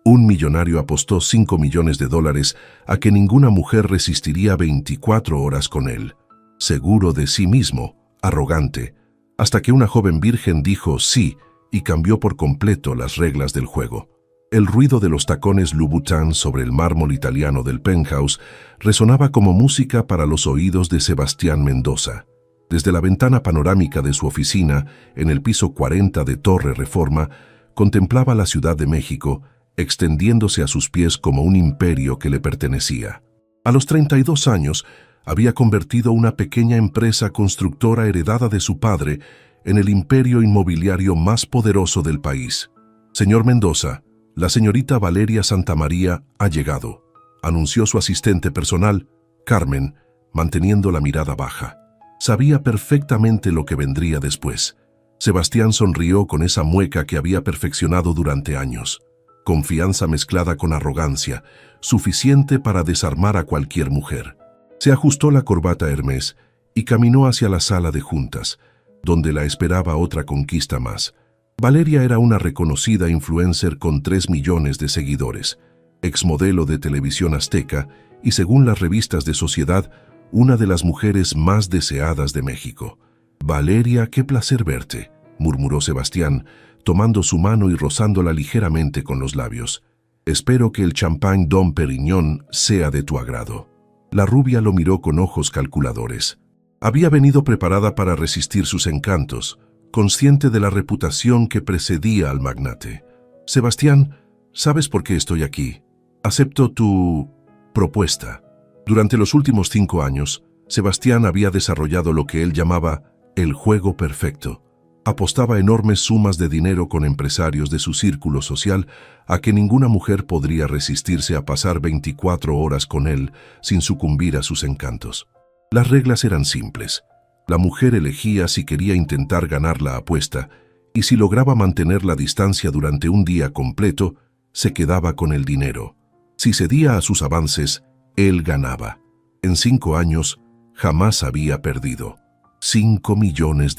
Un millonario apostó $5 millones a que ninguna mujer resistiría 24 horas con él. Seguro de sí mismo, arrogante, hasta que una joven virgen dijo sí y cambió por completo las reglas del juego. El ruido de los tacones Louboutin sobre el mármol italiano del penthouse resonaba como música para los oídos de Sebastián Mendoza. Desde la ventana panorámica de su oficina, en el piso 40 de Torre Reforma, contemplaba la Ciudad de México, extendiéndose a sus pies como un imperio que le pertenecía. A los 32 años, había convertido una pequeña empresa constructora heredada de su padre en el imperio inmobiliario más poderoso del país. Señor Mendoza, la señorita Valeria Santamaría ha llegado, anunció su asistente personal, Carmen, manteniendo la mirada baja. Sabía perfectamente lo que vendría después. Sebastián sonrió con esa mueca que había perfeccionado durante años. Confianza mezclada con arrogancia, suficiente para desarmar a cualquier mujer. Se ajustó la corbata Hermès y caminó hacia la sala de juntas, donde la esperaba otra conquista más. Valeria era una reconocida influencer con 3 millones de seguidores, exmodelo de televisión azteca y, según las revistas de sociedad, una de las mujeres más deseadas de México. «Valeria, qué placer verte», murmuró Sebastián, tomando su mano y rozándola ligeramente con los labios. «Espero que el champán Dom Perignon sea de tu agrado». La rubia lo miró con ojos calculadores. Había venido preparada para resistir sus encantos, consciente de la reputación que precedía al magnate. «Sebastián, ¿sabes por qué estoy aquí? Acepto tu propuesta». Durante los últimos 5 años, Sebastián había desarrollado lo que él llamaba el juego perfecto. Apostaba enormes sumas de dinero con empresarios de su círculo social a que ninguna mujer podría resistirse a pasar 24 horas con él sin sucumbir a sus encantos. Las reglas eran simples. La mujer elegía si quería intentar ganar la apuesta y si lograba mantener la distancia durante un día completo, se quedaba con el dinero. Si cedía a sus avances, él ganaba. En 5 años, jamás había perdido. $5 millones,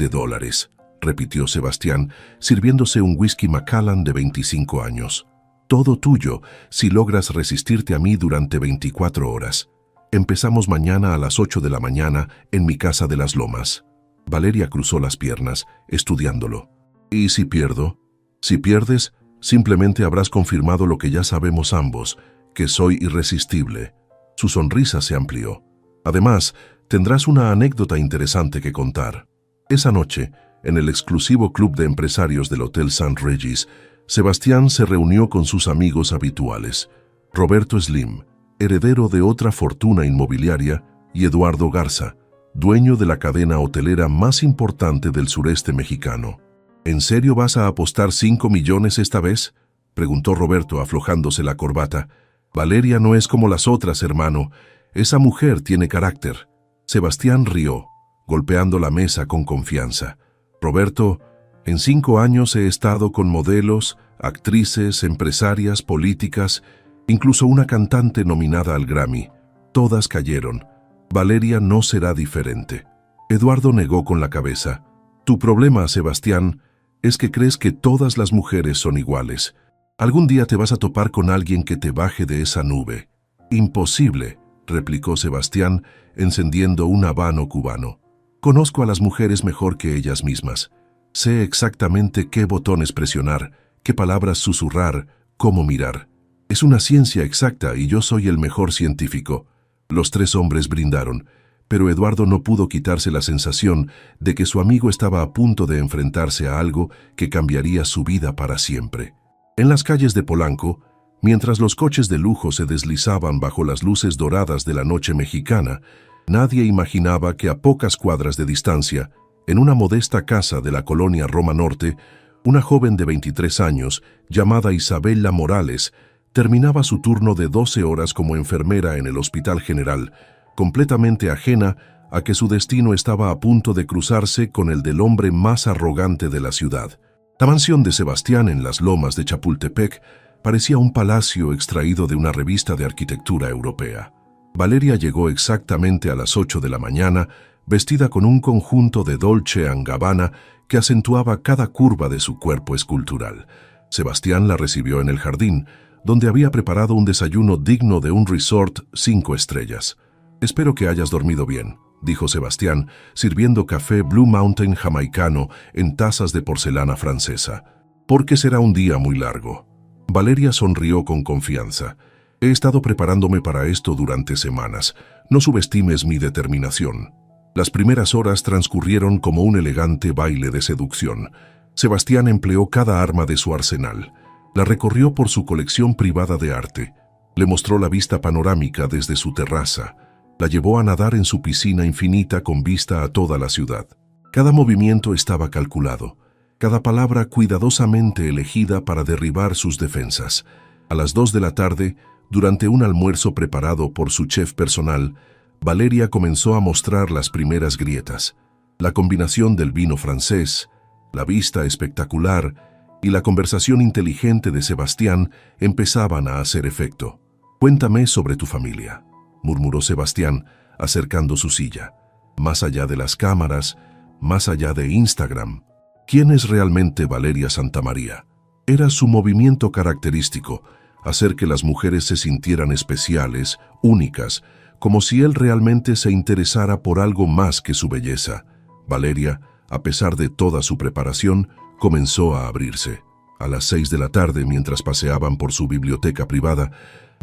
repitió Sebastián, sirviéndose un whisky Macallan de 25 años. Todo tuyo, si logras resistirte a mí durante 24 horas. Empezamos mañana a las 8 de la mañana en mi casa de las Lomas. Valeria cruzó las piernas, estudiándolo. ¿Y si pierdo? Si pierdes, simplemente habrás confirmado lo que ya sabemos ambos, que soy irresistible. Su sonrisa se amplió. Además, tendrás una anécdota interesante que contar. Esa noche, en el exclusivo club de empresarios del Hotel St. Regis, Sebastián se reunió con sus amigos habituales, Roberto Slim, heredero de otra fortuna inmobiliaria, y Eduardo Garza, dueño de la cadena hotelera más importante del sureste mexicano. ¿En serio vas a apostar 5 millones esta vez?, preguntó Roberto aflojándose la corbata. «Valeria no es como las otras, hermano. Esa mujer tiene carácter». Sebastián rió, golpeando la mesa con confianza. «Roberto, en 5 años he estado con modelos, actrices, empresarias, políticas, incluso una cantante nominada al Grammy. Todas cayeron. Valeria no será diferente». Eduardo negó con la cabeza. «Tu problema, Sebastián, es que crees que todas las mujeres son iguales. Algún día te vas a topar con alguien que te baje de esa nube». «Imposible», replicó Sebastián, encendiendo un habano cubano. «Conozco a las mujeres mejor que ellas mismas. Sé exactamente qué botones presionar, qué palabras susurrar, cómo mirar. Es una ciencia exacta y yo soy el mejor científico». Los 3 hombres brindaron, pero Eduardo no pudo quitarse la sensación de que su amigo estaba a punto de enfrentarse a algo que cambiaría su vida para siempre. En las calles de Polanco, mientras los coches de lujo se deslizaban bajo las luces doradas de la noche mexicana, nadie imaginaba que a pocas cuadras de distancia, en una modesta casa de la colonia Roma Norte, una joven de 23 años, llamada Isabella Morales, terminaba su turno de 12 horas como enfermera en el Hospital General, completamente ajena a que su destino estaba a punto de cruzarse con el del hombre más arrogante de la ciudad. La mansión de Sebastián en las lomas de Chapultepec parecía un palacio extraído de una revista de arquitectura europea. Valeria llegó exactamente a las 8 de la mañana, vestida con un conjunto de Dolce & Gabbana que acentuaba cada curva de su cuerpo escultural. Sebastián la recibió en el jardín, donde había preparado un desayuno digno de un resort 5 estrellas. «Espero que hayas dormido bien», dijo Sebastián, sirviendo café Blue Mountain jamaicano en tazas de porcelana francesa. «Porque será un día muy largo». Valeria sonrió con confianza. «He estado preparándome para esto durante semanas. No subestimes mi determinación». Las primeras horas transcurrieron como un elegante baile de seducción. Sebastián empleó cada arma de su arsenal. La recorrió por su colección privada de arte. Le mostró la vista panorámica desde su terraza. La llevó a nadar en su piscina infinita con vista a toda la ciudad. Cada movimiento estaba calculado, cada palabra cuidadosamente elegida para derribar sus defensas. A las 2 de la tarde, durante un almuerzo preparado por su chef personal, Valeria comenzó a mostrar las primeras grietas. La combinación del vino francés, la vista espectacular y la conversación inteligente de Sebastián empezaban a hacer efecto. «Cuéntame sobre tu familia», murmuró Sebastián, acercando su silla. «Más allá de las cámaras, más allá de Instagram, ¿quién es realmente Valeria Santamaría?». Era su movimiento característico, hacer que las mujeres se sintieran especiales, únicas, como si él realmente se interesara por algo más que su belleza. Valeria, a pesar de toda su preparación, comenzó a abrirse. A las 6 de la tarde, mientras paseaban por su biblioteca privada,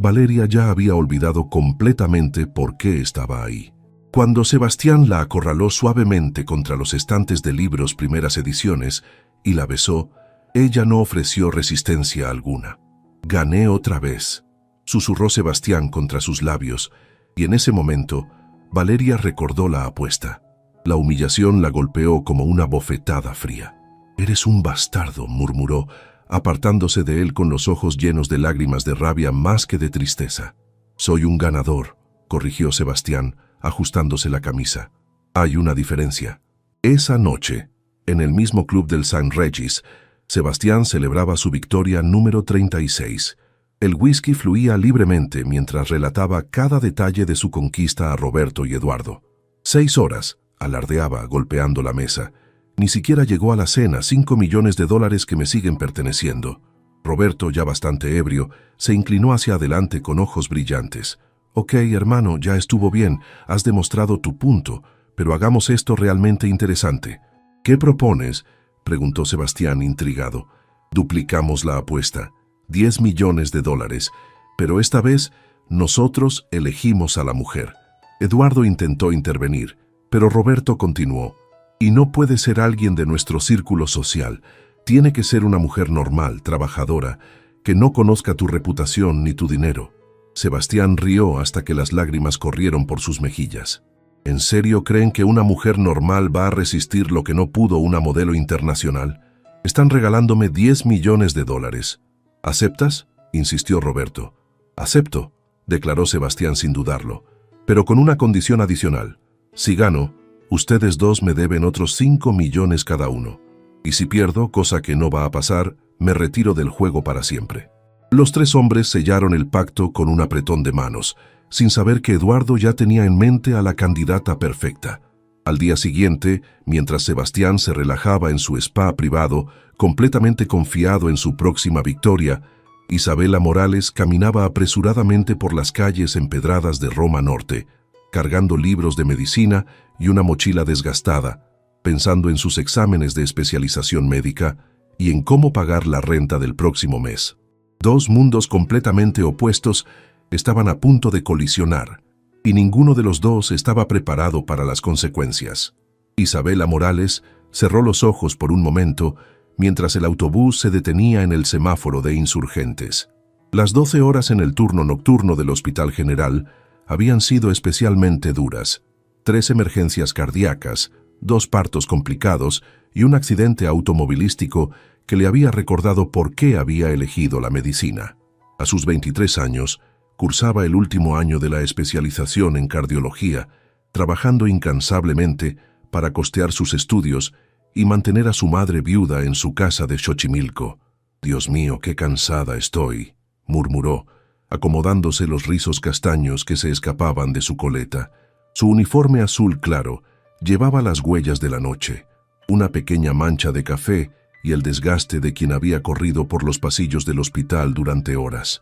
Valeria ya había olvidado completamente por qué estaba ahí. Cuando Sebastián la acorraló suavemente contra los estantes de libros primeras ediciones y la besó, ella no ofreció resistencia alguna. «Gané otra vez», susurró Sebastián contra sus labios, y en ese momento, Valeria recordó la apuesta. La humillación la golpeó como una bofetada fría. «Eres un bastardo», murmuró, apartándose de él con los ojos llenos de lágrimas de rabia más que de tristeza. «Soy un ganador», corrigió Sebastián, ajustándose la camisa. «Hay una diferencia». Esa noche, en el mismo club del St. Regis, Sebastián celebraba su victoria número 36. El whisky fluía libremente mientras relataba cada detalle de su conquista a Roberto y Eduardo. 6 horas, alardeaba, golpeando la mesa. «Ni siquiera llegó a la cena, $5 millones que me siguen perteneciendo». Roberto, ya bastante ebrio, se inclinó hacia adelante con ojos brillantes. «Ok, hermano, ya estuvo bien, has demostrado tu punto, pero hagamos esto realmente interesante». «¿Qué propones?», preguntó Sebastián intrigado. «Duplicamos la apuesta. $10 millones, pero esta vez nosotros elegimos a la mujer». Eduardo intentó intervenir, pero Roberto continuó. «Y no puede ser alguien de nuestro círculo social. Tiene que ser una mujer normal, trabajadora, que no conozca tu reputación ni tu dinero». Sebastián rió hasta que las lágrimas corrieron por sus mejillas. «¿En serio creen que una mujer normal va a resistir lo que no pudo una modelo internacional? Están regalándome $10 millones. ¿Aceptas?», insistió Roberto. «Acepto», declaró Sebastián sin dudarlo, «pero con una condición adicional. Si gano, ustedes dos me deben otros $5 millones cada uno. Y si pierdo, cosa que no va a pasar, me retiro del juego para siempre». Los 3 hombres sellaron el pacto con un apretón de manos, sin saber que Eduardo ya tenía en mente a la candidata perfecta. Al día siguiente, mientras Sebastián se relajaba en su spa privado, completamente confiado en su próxima victoria, Isabela Morales caminaba apresuradamente por las calles empedradas de Roma Norte, cargando libros de medicina y una mochila desgastada, pensando en sus exámenes de especialización médica y en cómo pagar la renta del próximo mes. 2 mundos completamente opuestos estaban a punto de colisionar, y ninguno de los dos estaba preparado para las consecuencias. Isabela Morales cerró los ojos por un momento mientras el autobús se detenía en el semáforo de Insurgentes. Las 12 horas en el turno nocturno del Hospital General habían sido especialmente duras. 3 emergencias cardíacas, 2 partos complicados y un accidente automovilístico que le había recordado por qué había elegido la medicina. A sus 23 años, cursaba el último año de la especialización en cardiología, trabajando incansablemente para costear sus estudios y mantener a su madre viuda en su casa de Xochimilco. «Dios mío, qué cansada estoy», murmuró, acomodándose los rizos castaños que se escapaban de su coleta. Su uniforme azul claro llevaba las huellas de la noche, una pequeña mancha de café y el desgaste de quien había corrido por los pasillos del hospital durante horas.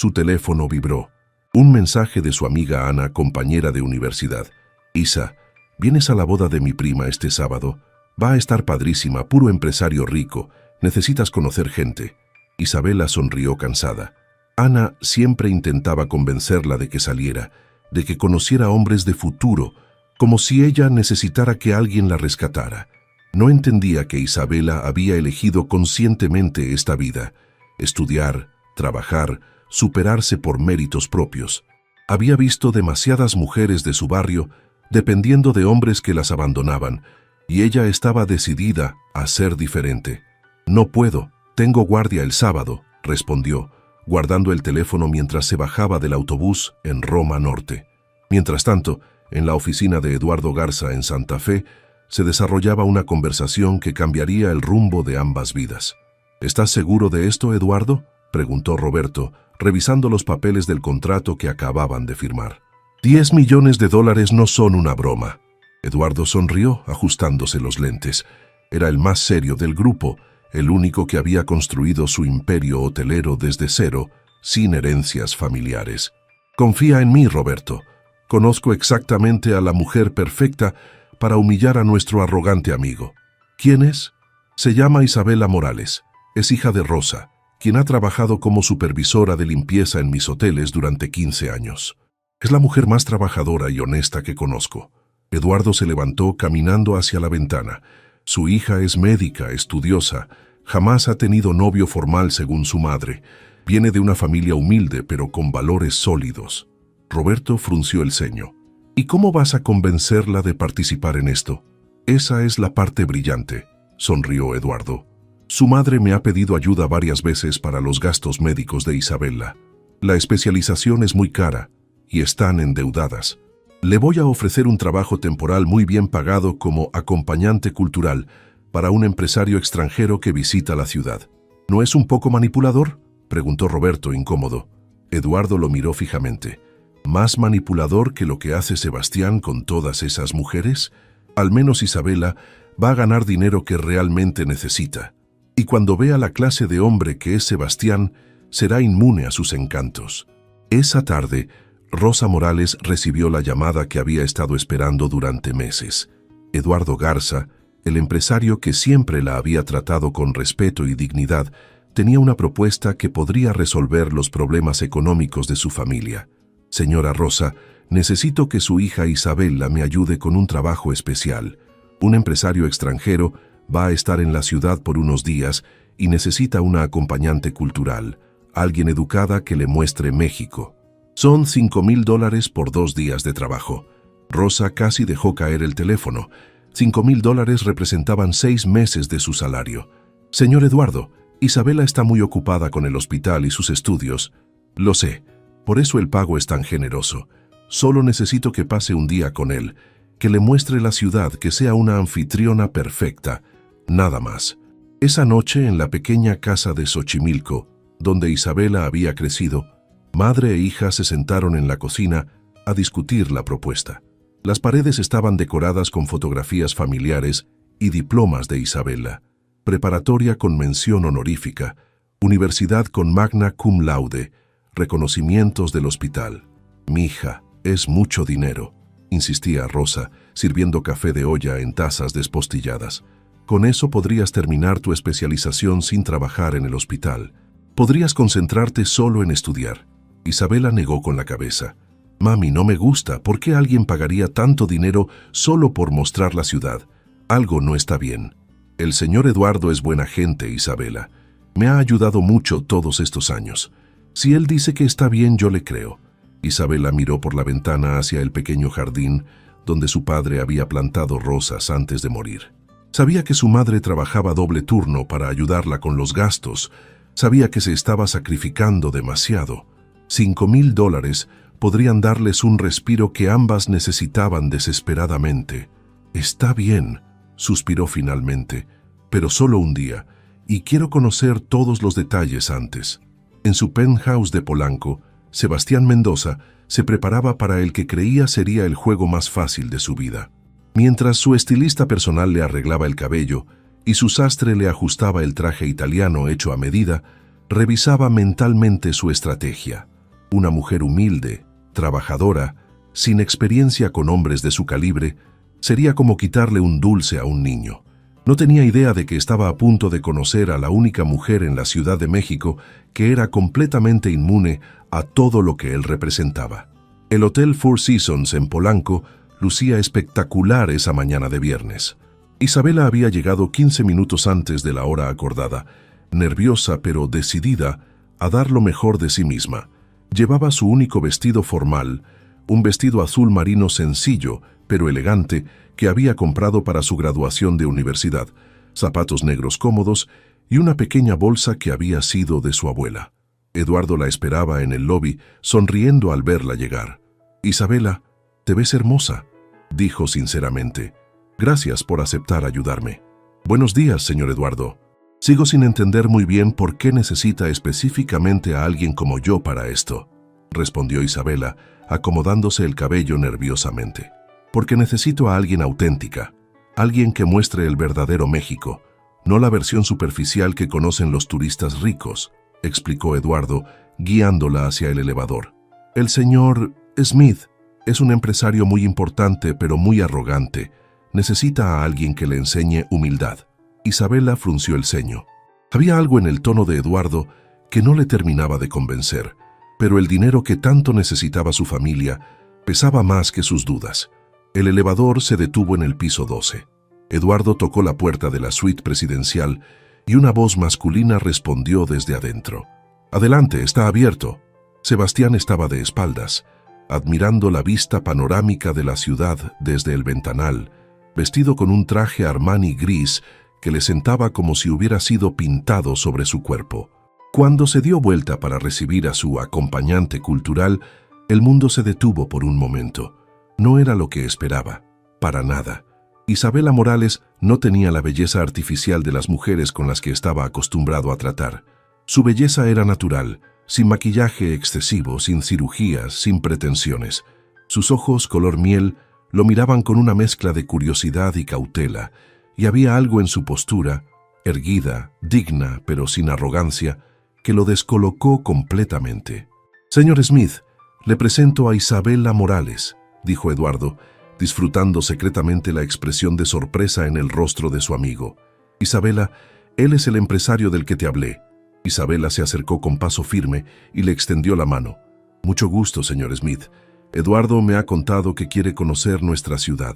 Su teléfono vibró. Un mensaje de su amiga Ana, compañera de universidad. Isa, ¿vienes a la boda de mi prima este sábado? Va a estar padrísima, puro empresario rico. Necesitas conocer gente. Isabela sonrió cansada. Ana siempre intentaba convencerla de que saliera, de que conociera hombres de futuro, como si ella necesitara que alguien la rescatara. No entendía que Isabela había elegido conscientemente esta vida: estudiar, trabajar, superarse por méritos propios. Había visto demasiadas mujeres de su barrio dependiendo de hombres que las abandonaban, y ella estaba decidida a ser diferente. «No puedo, tengo guardia el sábado», respondió, guardando el teléfono mientras se bajaba del autobús en Roma Norte. Mientras tanto, en la oficina de Eduardo Garza en Santa Fe, se desarrollaba una conversación que cambiaría el rumbo de ambas vidas. «¿Estás seguro de esto, Eduardo?», preguntó Roberto, revisando los papeles del contrato que acababan de firmar. $10 millones no son una broma. Eduardo sonrió, ajustándose los lentes. Era el más serio del grupo, el único que había construido su imperio hotelero desde cero, sin herencias familiares. «Confía en mí, Roberto. Conozco exactamente a la mujer perfecta para humillar a nuestro arrogante amigo». «¿Quién es?». «Se llama Isabela Morales. Es hija de Rosa, quien ha trabajado como supervisora de limpieza en mis hoteles durante 15 años. Es la mujer más trabajadora y honesta que conozco». Eduardo se levantó caminando hacia la ventana. Su hija es médica, estudiosa, jamás ha tenido novio formal según su madre. Viene de una familia humilde pero con valores sólidos. Roberto frunció el ceño. «¿Y cómo vas a convencerla de participar en esto?». «Esa es la parte brillante», sonrió Eduardo. «Su madre me ha pedido ayuda varias veces para los gastos médicos de Isabela. La especialización es muy cara y están endeudadas. Le voy a ofrecer un trabajo temporal muy bien pagado como acompañante cultural para un empresario extranjero que visita la ciudad». «¿No es un poco manipulador?», preguntó Roberto, incómodo. Eduardo lo miró fijamente. «¿Más manipulador que lo que hace Sebastián con todas esas mujeres? Al menos Isabela va a ganar dinero que realmente necesita. Y cuando vea la clase de hombre que es Sebastián, será inmune a sus encantos». Esa tarde, Rosa Morales recibió la llamada que había estado esperando durante meses. Eduardo Garza, el empresario que siempre la había tratado con respeto y dignidad, tenía una propuesta que podría resolver los problemas económicos de su familia. «Señora Rosa, necesito que su hija Isabela me ayude con un trabajo especial. Un empresario extranjero va a estar en la ciudad por unos días y necesita una acompañante cultural, alguien educada que le muestre México. Son $5,000 por 2 días de trabajo». Rosa casi dejó caer el teléfono. $5,000 representaban 6 meses de su salario. «Señor Eduardo, Isabela está muy ocupada con el hospital y sus estudios». «Lo sé, por eso el pago es tan generoso. Solo necesito que pase un día con él, que le muestre la ciudad, que sea una anfitriona perfecta. Nada más». Esa noche, en la pequeña casa de Xochimilco, donde Isabela había crecido, madre e hija se sentaron en la cocina a discutir la propuesta. Las paredes estaban decoradas con fotografías familiares y diplomas de Isabela. Preparatoria con mención honorífica, universidad con magna cum laude, reconocimientos del hospital. «Mija, es mucho dinero», insistía Rosa, sirviendo café de olla en tazas despostilladas. «Con eso podrías terminar tu especialización sin trabajar en el hospital. Podrías concentrarte solo en estudiar». Isabela negó con la cabeza. «Mami, no me gusta. ¿Por qué alguien pagaría tanto dinero solo por mostrar la ciudad? Algo no está bien». «El señor Eduardo es buena gente, Isabela. Me ha ayudado mucho todos estos años. Si él dice que está bien, yo le creo». Isabela miró por la ventana hacia el pequeño jardín donde su padre había plantado rosas antes de morir. Sabía que su madre trabajaba doble turno para ayudarla con los gastos. Sabía que se estaba sacrificando demasiado. $5,000 podrían darles un respiro que ambas necesitaban desesperadamente. «Está bien», suspiró finalmente, «pero solo un día, y quiero conocer todos los detalles antes». En su penthouse de Polanco, Sebastián Mendoza se preparaba para el que creía sería el juego más fácil de su vida. Mientras su estilista personal le arreglaba el cabello y su sastre le ajustaba el traje italiano hecho a medida, revisaba mentalmente su estrategia. Una mujer humilde, trabajadora, sin experiencia con hombres de su calibre, sería como quitarle un dulce a un niño. No tenía idea de que estaba a punto de conocer a la única mujer en la Ciudad de México que era completamente inmune a todo lo que él representaba. El Hotel Four Seasons en Polanco lucía espectacular esa mañana de viernes. Isabela había llegado 15 minutos antes de la hora acordada, nerviosa pero decidida a dar lo mejor de sí misma. Llevaba su único vestido formal, un vestido azul marino sencillo pero elegante que había comprado para su graduación de universidad, zapatos negros cómodos y una pequeña bolsa que había sido de su abuela. Eduardo la esperaba en el lobby, sonriendo al verla llegar. «Isabela, te ves hermosa», dijo sinceramente. «Gracias por aceptar ayudarme». «Buenos días, señor Eduardo. Sigo sin entender muy bien por qué necesita específicamente a alguien como yo para esto», respondió Isabela, acomodándose el cabello nerviosamente. «Porque necesito a alguien auténtica, alguien que muestre el verdadero México, no la versión superficial que conocen los turistas ricos», explicó Eduardo, guiándola hacia el elevador. «El señor Smith es un empresario muy importante pero muy arrogante. Necesita a alguien que le enseñe humildad». Isabela frunció el ceño. Había algo en el tono de Eduardo que no le terminaba de convencer, pero el dinero que tanto necesitaba su familia pesaba más que sus dudas. El elevador se detuvo en el piso 12. Eduardo tocó la puerta de la suite presidencial y una voz masculina respondió desde adentro. «Adelante, está abierto». Sebastián estaba de espaldas, admirando la vista panorámica de la ciudad desde el ventanal, vestido con un traje Armani gris que le sentaba como si hubiera sido pintado sobre su cuerpo. Cuando se dio vuelta para recibir a su acompañante cultural, el mundo se detuvo por un momento. No era lo que esperaba, para nada. Isabela Morales no tenía la belleza artificial de las mujeres con las que estaba acostumbrado a tratar. Su belleza era natural, sin maquillaje excesivo, sin cirugías, sin pretensiones. Sus ojos, color miel, lo miraban con una mezcla de curiosidad y cautela, y había algo en su postura, erguida, digna, pero sin arrogancia, que lo descolocó completamente. «Señor Smith, le presento a Isabela Morales», dijo Eduardo, disfrutando secretamente la expresión de sorpresa en el rostro de su amigo. «Isabela, él es el empresario del que te hablé». Isabela se acercó con paso firme y le extendió la mano. «Mucho gusto, señor Smith. Eduardo me ha contado que quiere conocer nuestra ciudad».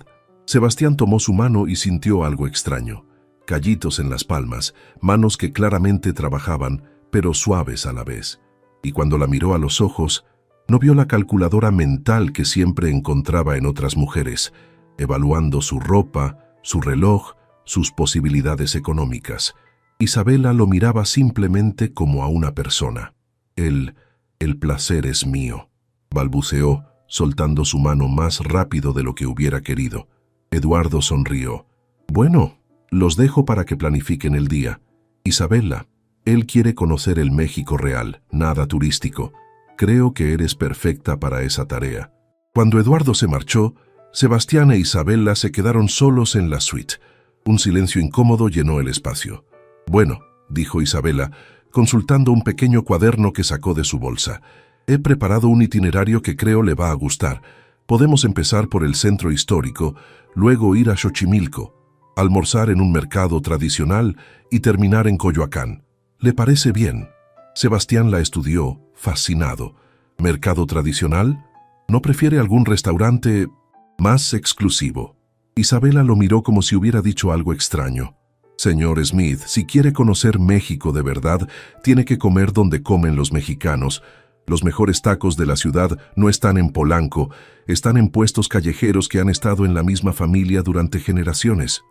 Sebastián tomó su mano y sintió algo extraño. Callitos en las palmas, manos que claramente trabajaban, pero suaves a la vez. Y cuando la miró a los ojos, no vio la calculadora mental que siempre encontraba en otras mujeres, evaluando su ropa, su reloj, sus posibilidades económicas. Isabela lo miraba simplemente como a una persona. «El placer es mío», balbuceó, soltando su mano más rápido de lo que hubiera querido. Eduardo sonrió. «Bueno, los dejo para que planifiquen el día. Isabela, él quiere conocer el México real, nada turístico. Creo que eres perfecta para esa tarea». Cuando Eduardo se marchó, Sebastián e Isabela se quedaron solos en la suite. Un silencio incómodo llenó el espacio. «Bueno», dijo Isabela, consultando un pequeño cuaderno que sacó de su bolsa. «He preparado un itinerario que creo le va a gustar. Podemos empezar por el centro histórico, luego ir a Xochimilco, almorzar en un mercado tradicional y terminar en Coyoacán. ¿Le parece bien?» Sebastián la estudió, fascinado. «¿Mercado tradicional? ¿No prefiere algún restaurante más exclusivo?» Isabela lo miró como si hubiera dicho algo extraño. «Señor Smith, si quiere conocer México de verdad, tiene que comer donde comen los mexicanos. Los mejores tacos de la ciudad no están en Polanco, están en puestos callejeros que han estado en la misma familia durante generaciones».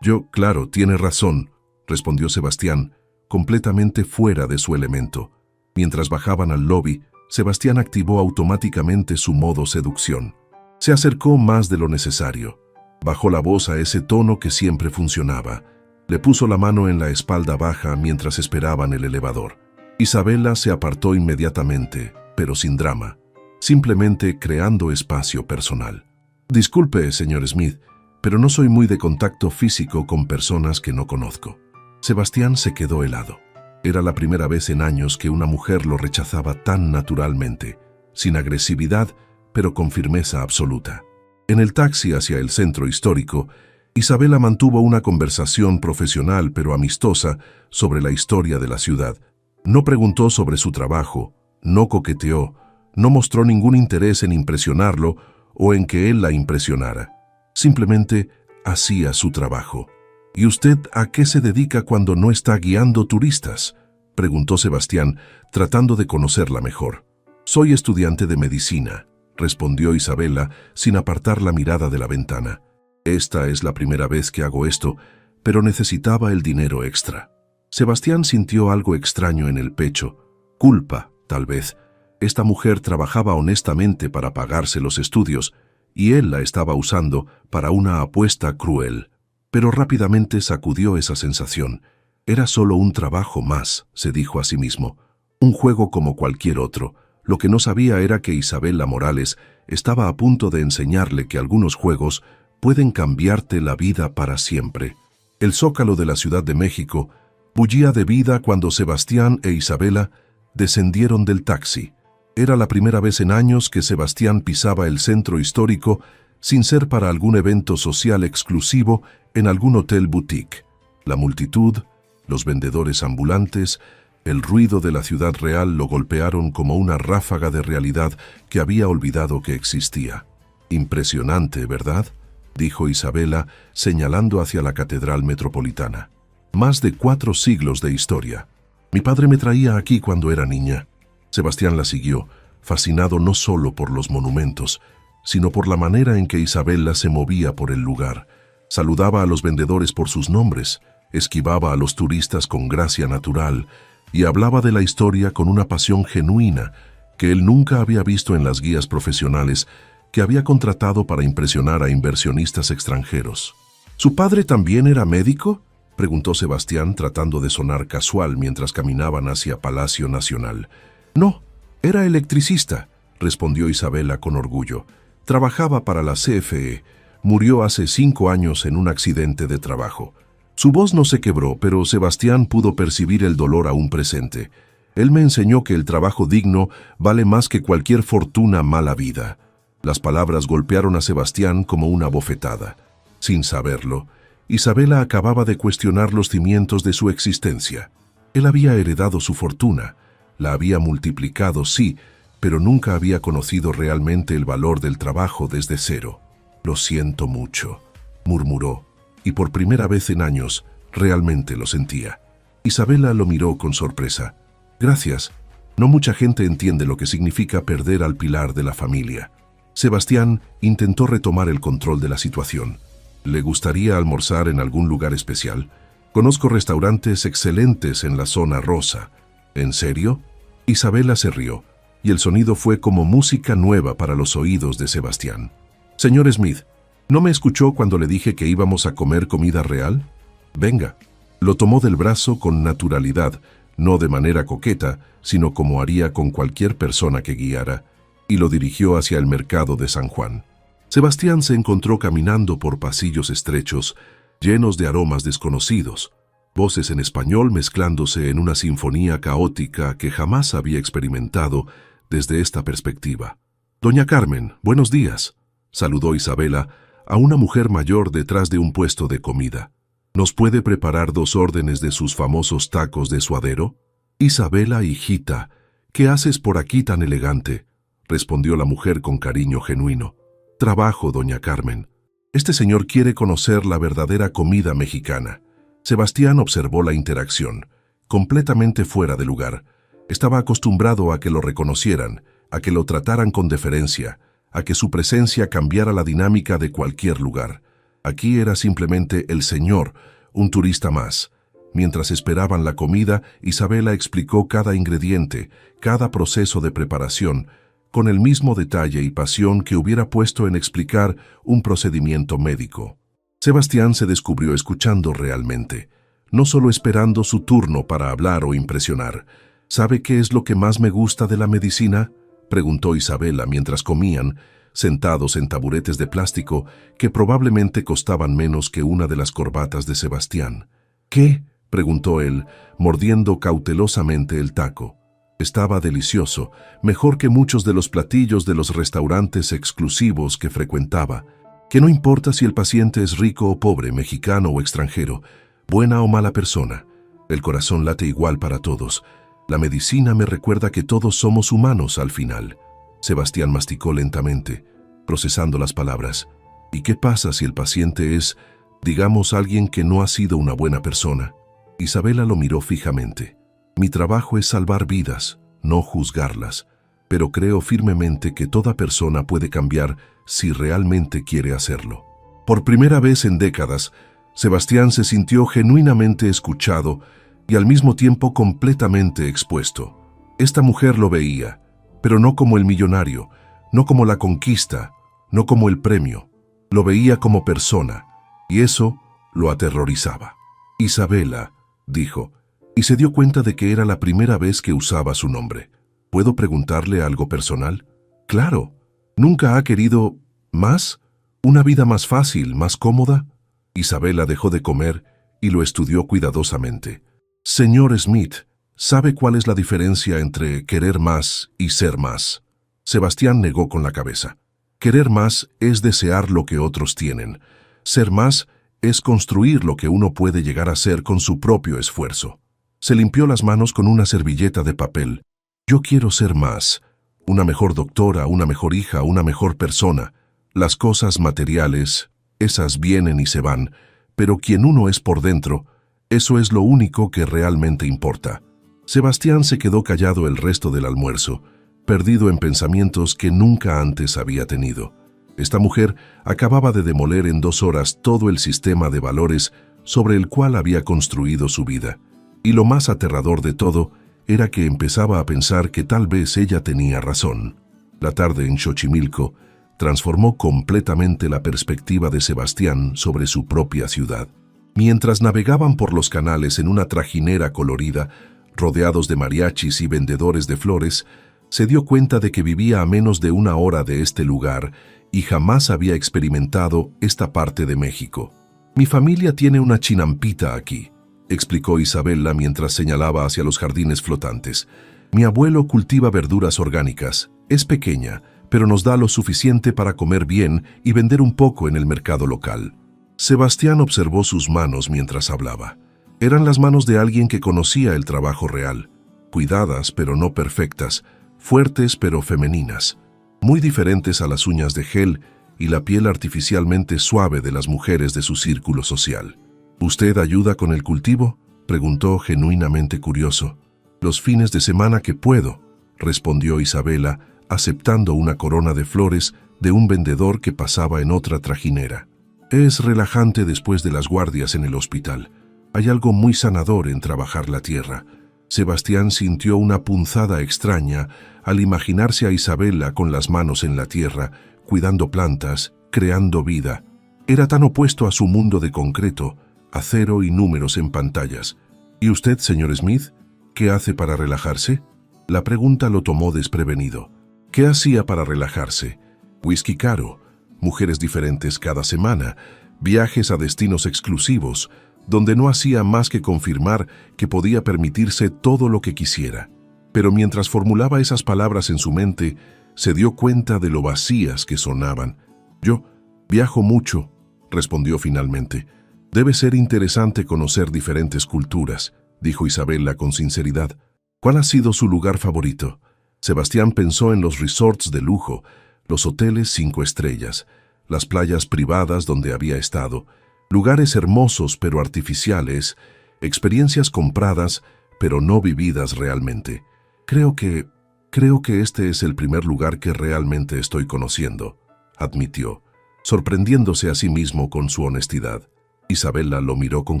Claro, tiene razón», respondió Sebastián, completamente fuera de su elemento. Mientras bajaban al lobby, Sebastián activó automáticamente su modo seducción. Se acercó más de lo necesario. Bajó la voz a ese tono que siempre funcionaba. Le puso la mano en la espalda baja mientras esperaban el elevador. Isabela se apartó inmediatamente, pero sin drama, simplemente creando espacio personal. «Disculpe, señor Smith, pero no soy muy de contacto físico con personas que no conozco». Sebastián se quedó helado. Era la primera vez en años que una mujer lo rechazaba tan naturalmente. sin agresividad, pero con firmeza absoluta. En el taxi hacia el centro histórico, Isabela mantuvo una conversación profesional pero amistosa sobre la historia de la ciudad. No preguntó sobre su trabajo, no coqueteó, no mostró ningún interés en impresionarlo o en que él la impresionara. Simplemente hacía su trabajo. ¿Y usted a qué se dedica cuando no está guiando turistas?, preguntó Sebastián, tratando de conocerla mejor. Soy estudiante de medicina, respondió Isabela sin apartar la mirada de la ventana. Esta es la primera vez que hago esto, pero necesitaba el dinero extra. Sebastián sintió algo extraño en el pecho. Culpa, tal vez. Esta mujer trabajaba honestamente para pagarse los estudios, y él la estaba usando para una apuesta cruel. Pero rápidamente sacudió esa sensación. Era solo un trabajo más, se dijo a sí mismo. Un juego como cualquier otro. Lo que no sabía era que Isabela Morales estaba a punto de enseñarle que algunos juegos pueden cambiarte la vida para siempre. El zócalo de la Ciudad de México bullía de vida cuando Sebastián e Isabela descendieron del taxi. Era la primera vez en años que Sebastián pisaba el centro histórico sin ser para algún evento social exclusivo en algún hotel boutique. La multitud, los vendedores ambulantes, el ruido de la ciudad real lo golpearon como una ráfaga de realidad que había olvidado que existía. Impresionante, ¿verdad?, dijo Isabela, señalando hacia la Catedral Metropolitana. Más de 4 siglos de historia. Mi padre me traía aquí cuando era niña. Sebastián la siguió, fascinado no solo por los monumentos, sino por la manera en que Isabela se movía por el lugar. Saludaba a los vendedores por sus nombres, esquivaba a los turistas con gracia natural y hablaba de la historia con una pasión genuina que él nunca había visto en las guías profesionales que había contratado para impresionar a inversionistas extranjeros. ¿Su padre también era médico?, preguntó Sebastián, tratando de sonar casual mientras caminaban hacia Palacio Nacional. No, era electricista, respondió Isabela con orgullo. Trabajaba para la CFE. Murió hace 5 años en un accidente de trabajo. Su voz no se quebró, pero Sebastián pudo percibir el dolor aún presente. Él me enseñó que el trabajo digno vale más que cualquier fortuna mala vida. Las palabras golpearon a Sebastián como una bofetada. Sin saberlo, Isabela acababa de cuestionar los cimientos de su existencia. Él había heredado su fortuna, la había multiplicado, sí, pero nunca había conocido realmente el valor del trabajo desde cero. Lo siento mucho, murmuró, y por primera vez en años realmente lo sentía. Isabela lo miró con sorpresa. Gracias. No mucha gente entiende lo que significa perder al pilar de la familia. Sebastián intentó retomar el control de la situación. ¿Le gustaría almorzar en algún lugar especial? Conozco restaurantes excelentes en la zona rosa. ¿En serio? Isabela se rió, y el sonido fue como música nueva para los oídos de Sebastián. Señor Smith, ¿no me escuchó cuando le dije que íbamos a comer comida real? Venga. Lo tomó del brazo con naturalidad, no de manera coqueta, sino como haría con cualquier persona que guiara, y lo dirigió hacia el mercado de San Juan. Sebastián se encontró caminando por pasillos estrechos, llenos de aromas desconocidos, voces en español mezclándose en una sinfonía caótica que jamás había experimentado desde esta perspectiva. Doña Carmen, buenos días, saludó Isabela a una mujer mayor detrás de un puesto de comida. ¿Nos puede preparar 2 órdenes de sus famosos tacos de suadero? Isabela, hijita, ¿qué haces por aquí tan elegante?, respondió la mujer con cariño genuino. Trabajo, doña Carmen. Este señor quiere conocer la verdadera comida mexicana. Sebastián observó la interacción, completamente fuera de lugar. Estaba acostumbrado a que lo reconocieran, a que lo trataran con deferencia, a que su presencia cambiara la dinámica de cualquier lugar. Aquí era simplemente el señor, un turista más. Mientras esperaban la comida, Isabela explicó cada ingrediente, cada proceso de preparación, con el mismo detalle y pasión que hubiera puesto en explicar un procedimiento médico. Sebastián se descubrió escuchando realmente, no solo esperando su turno para hablar o impresionar. ¿Sabe qué es lo que más me gusta de la medicina?, preguntó Isabela mientras comían, sentados en taburetes de plástico que probablemente costaban menos que una de las corbatas de Sebastián. ¿Qué?, preguntó él, mordiendo cautelosamente el taco. Estaba delicioso, mejor que muchos de los platillos de los restaurantes exclusivos que frecuentaba, que no importa si el paciente es rico o pobre, mexicano o extranjero, buena o mala persona, el corazón late igual para todos. La medicina me recuerda que todos somos humanos al final. Sebastián masticó lentamente, procesando las palabras. ¿Y qué pasa si el paciente es, digamos, alguien que no ha sido una buena persona? Isabela lo miró fijamente. Mi trabajo es salvar vidas, no juzgarlas, pero creo firmemente que toda persona puede cambiar si realmente quiere hacerlo. Por primera vez en décadas, Sebastián se sintió genuinamente escuchado y al mismo tiempo completamente expuesto. Esta mujer lo veía, pero no como el millonario, no como la conquista, no como el premio. Lo veía como persona, y eso lo aterrorizaba. Isabela, dijo, y se dio cuenta de que era la primera vez que usaba su nombre. ¿Puedo preguntarle algo personal? Claro. ¿Nunca ha querido más? ¿Una vida más fácil, más cómoda? Isabela dejó de comer y lo estudió cuidadosamente. Señor Smith, ¿sabe cuál es la diferencia entre querer más y ser más? Sebastián negó con la cabeza. Querer más es desear lo que otros tienen. Ser más es construir lo que uno puede llegar a ser con su propio esfuerzo. Se limpió las manos con una servilleta de papel. Yo quiero ser más. Una mejor doctora, una mejor hija, una mejor persona. Las cosas materiales, esas vienen y se van, pero quien uno es por dentro, eso es lo único que realmente importa. Sebastián se quedó callado el resto del almuerzo, perdido en pensamientos que nunca antes había tenido. Esta mujer acababa de demoler en 2 horas todo el sistema de valores sobre el cual había construido su vida. Y lo más aterrador de todo era que empezaba a pensar que tal vez ella tenía razón. La tarde en Xochimilco transformó completamente la perspectiva de Sebastián sobre su propia ciudad. Mientras navegaban por los canales en una trajinera colorida, rodeados de mariachis y vendedores de flores, se dio cuenta de que vivía a menos de 1 hora de este lugar y jamás había experimentado esta parte de México. Mi familia tiene una chinampita aquí, explicó Isabela mientras señalaba hacia los jardines flotantes. Mi abuelo cultiva verduras orgánicas. Es pequeña, pero nos da lo suficiente para comer bien y vender un poco en el mercado local. Sebastián observó sus manos mientras hablaba. Eran las manos de alguien que conocía el trabajo real. Cuidadas, pero no perfectas. Fuertes, pero femeninas. Muy diferentes a las uñas de gel y la piel artificialmente suave de las mujeres de su círculo social. ¿Usted ayuda con el cultivo?, preguntó genuinamente curioso. Los fines de semana que puedo, respondió Isabela, aceptando una corona de flores de un vendedor que pasaba en otra trajinera. Es relajante después de las guardias en el hospital. Hay algo muy sanador en trabajar la tierra. Sebastián sintió una punzada extraña al imaginarse a Isabela con las manos en la tierra, cuidando plantas, creando vida. Era tan opuesto a su mundo de concreto, acero y números en pantallas. ¿Y usted, señor Smith, qué hace para relajarse? La pregunta lo tomó desprevenido. ¿Qué hacía para relajarse? Whisky caro, mujeres diferentes cada semana, viajes a destinos exclusivos, donde no hacía más que confirmar que podía permitirse todo lo que quisiera. Pero mientras formulaba esas palabras en su mente, se dio cuenta de lo vacías que sonaban. Yo viajo mucho, respondió finalmente. Debe ser interesante conocer diferentes culturas, dijo Isabela con sinceridad. ¿Cuál ha sido su lugar favorito? Sebastián pensó en los resorts de lujo, los hoteles 5 estrellas, las playas privadas donde había estado, lugares hermosos pero artificiales, experiencias compradas pero no vividas realmente. Creo que este es el primer lugar que realmente estoy conociendo, admitió, sorprendiéndose a sí mismo con su honestidad. Isabela lo miró con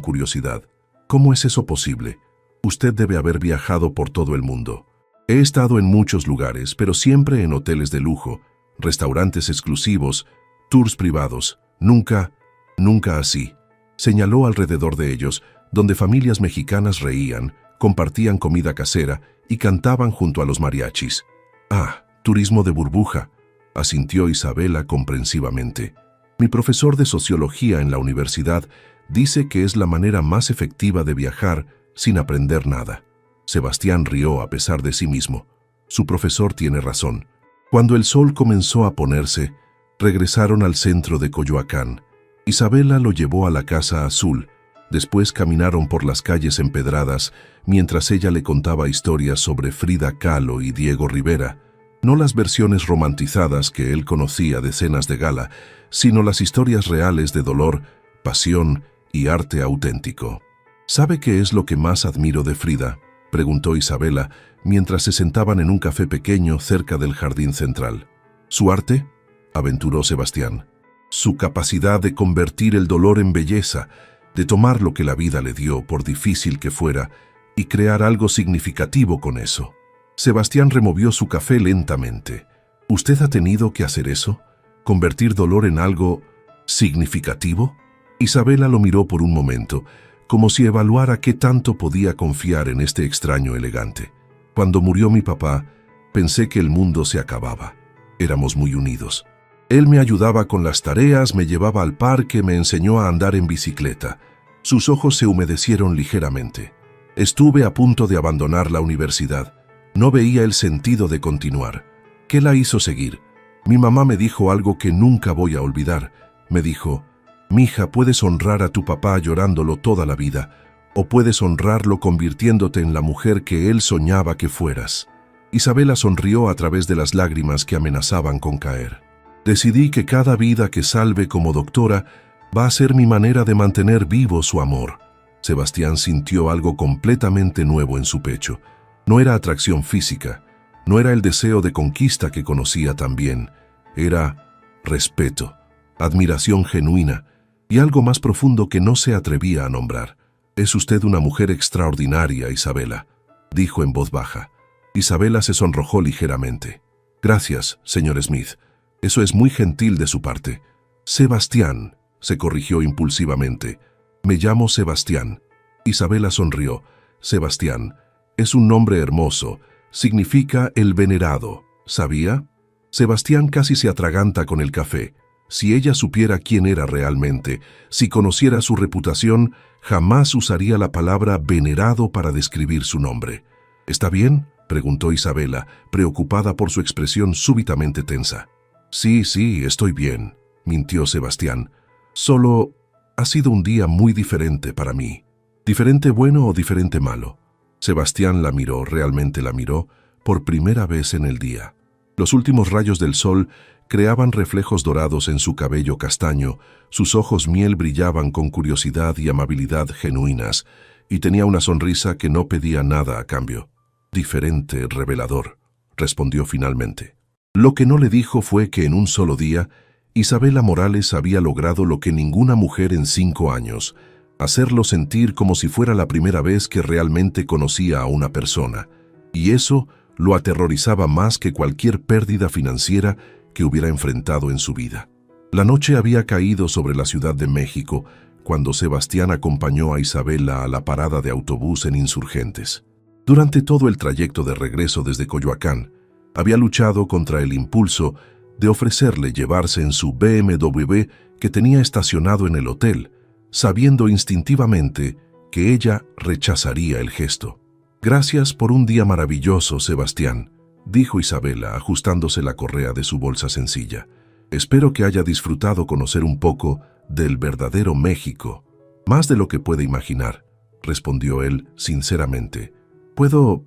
curiosidad. ¿Cómo es eso posible? Usted debe haber viajado por todo el mundo. He estado en muchos lugares, pero siempre en hoteles de lujo, restaurantes exclusivos, tours privados. Nunca así. Señaló alrededor de ellos, donde familias mexicanas reían, compartían comida casera y cantaban junto a los mariachis. Ah, turismo de burbuja, asintió Isabela comprensivamente. Mi profesor de sociología en la universidad dice que es la manera más efectiva de viajar sin aprender nada. Sebastián rió a pesar de sí mismo. Su profesor tiene razón. Cuando el sol comenzó a ponerse, regresaron al centro de Coyoacán. Isabela lo llevó a la Casa Azul. Después caminaron por las calles empedradas mientras ella le contaba historias sobre Frida Kahlo y Diego Rivera, no las versiones romantizadas que él conocía de cenas de gala, sino las historias reales de dolor, pasión y arte auténtico. ¿Sabe qué es lo que más admiro de Frida?, preguntó Isabela mientras se sentaban en un café pequeño cerca del jardín central. ¿Su arte?, aventuró Sebastián. Su capacidad de convertir el dolor en belleza, de tomar lo que la vida le dio, por difícil que fuera, y crear algo significativo con eso. Sebastián removió su café lentamente. ¿Usted ha tenido que hacer eso? ¿Convertir dolor en algo significativo? Isabela lo miró por un momento, como si evaluara qué tanto podía confiar en este extraño elegante. Cuando murió mi papá, pensé que el mundo se acababa. Éramos muy unidos. Él me ayudaba con las tareas, me llevaba al parque, me enseñó a andar en bicicleta. Sus ojos se humedecieron ligeramente. Estuve a punto de abandonar la universidad. No veía el sentido de continuar. ¿Qué la hizo seguir? Mi mamá me dijo algo que nunca voy a olvidar. Me dijo: «Mija, puedes honrar a tu papá llorándolo toda la vida, o puedes honrarlo convirtiéndote en la mujer que él soñaba que fueras». Isabela sonrió a través de las lágrimas que amenazaban con caer. Decidí que cada vida que salve como doctora va a ser mi manera de mantener vivo su amor. Sebastián sintió algo completamente nuevo en su pecho. No era atracción física, no era el deseo de conquista que conocía tan bien. Era respeto, admiración genuina y algo más profundo que no se atrevía a nombrar. «Es usted una mujer extraordinaria, Isabela», dijo en voz baja. Isabela se sonrojó ligeramente. «Gracias, señor Smith. Eso es muy gentil de su parte». «Sebastián», se corrigió impulsivamente. «Me llamo Sebastián». Isabela sonrió. «Sebastián es un nombre hermoso. Significa el venerado. ¿Sabía?». Sebastián casi se atraganta con el café. Si ella supiera quién era realmente, si conociera su reputación, jamás usaría la palabra venerado para describir su nombre. «¿Está bien?», preguntó Isabela, preocupada por su expresión súbitamente tensa. «Sí, estoy bien», mintió Sebastián. «Solo ha sido un día muy diferente para mí». ¿Diferente bueno o diferente malo? Sebastián la miró, realmente la miró, por primera vez en el día. Los últimos rayos del sol creaban reflejos dorados en su cabello castaño, sus ojos miel brillaban con curiosidad y amabilidad genuinas, y tenía una sonrisa que no pedía nada a cambio. «Diferente, revelador», respondió finalmente. Lo que no le dijo fue que en un solo día, Isabela Morales había logrado lo que ninguna mujer en 5 años, hacerlo sentir como si fuera la primera vez que realmente conocía a una persona, y eso lo aterrorizaba más que cualquier pérdida financiera que hubiera enfrentado en su vida. La noche había caído sobre la Ciudad de México cuando Sebastián acompañó a Isabela a la parada de autobús en Insurgentes. Durante todo el trayecto de regreso desde Coyoacán, había luchado contra el impulso de ofrecerle llevarse en su BMW que tenía estacionado en el hotel, sabiendo instintivamente que ella rechazaría el gesto. «Gracias por un día maravilloso, Sebastián», dijo Isabela, ajustándose la correa de su bolsa sencilla. «Espero que haya disfrutado conocer un poco del verdadero México». «Más de lo que puede imaginar», respondió él sinceramente. «¿Puedo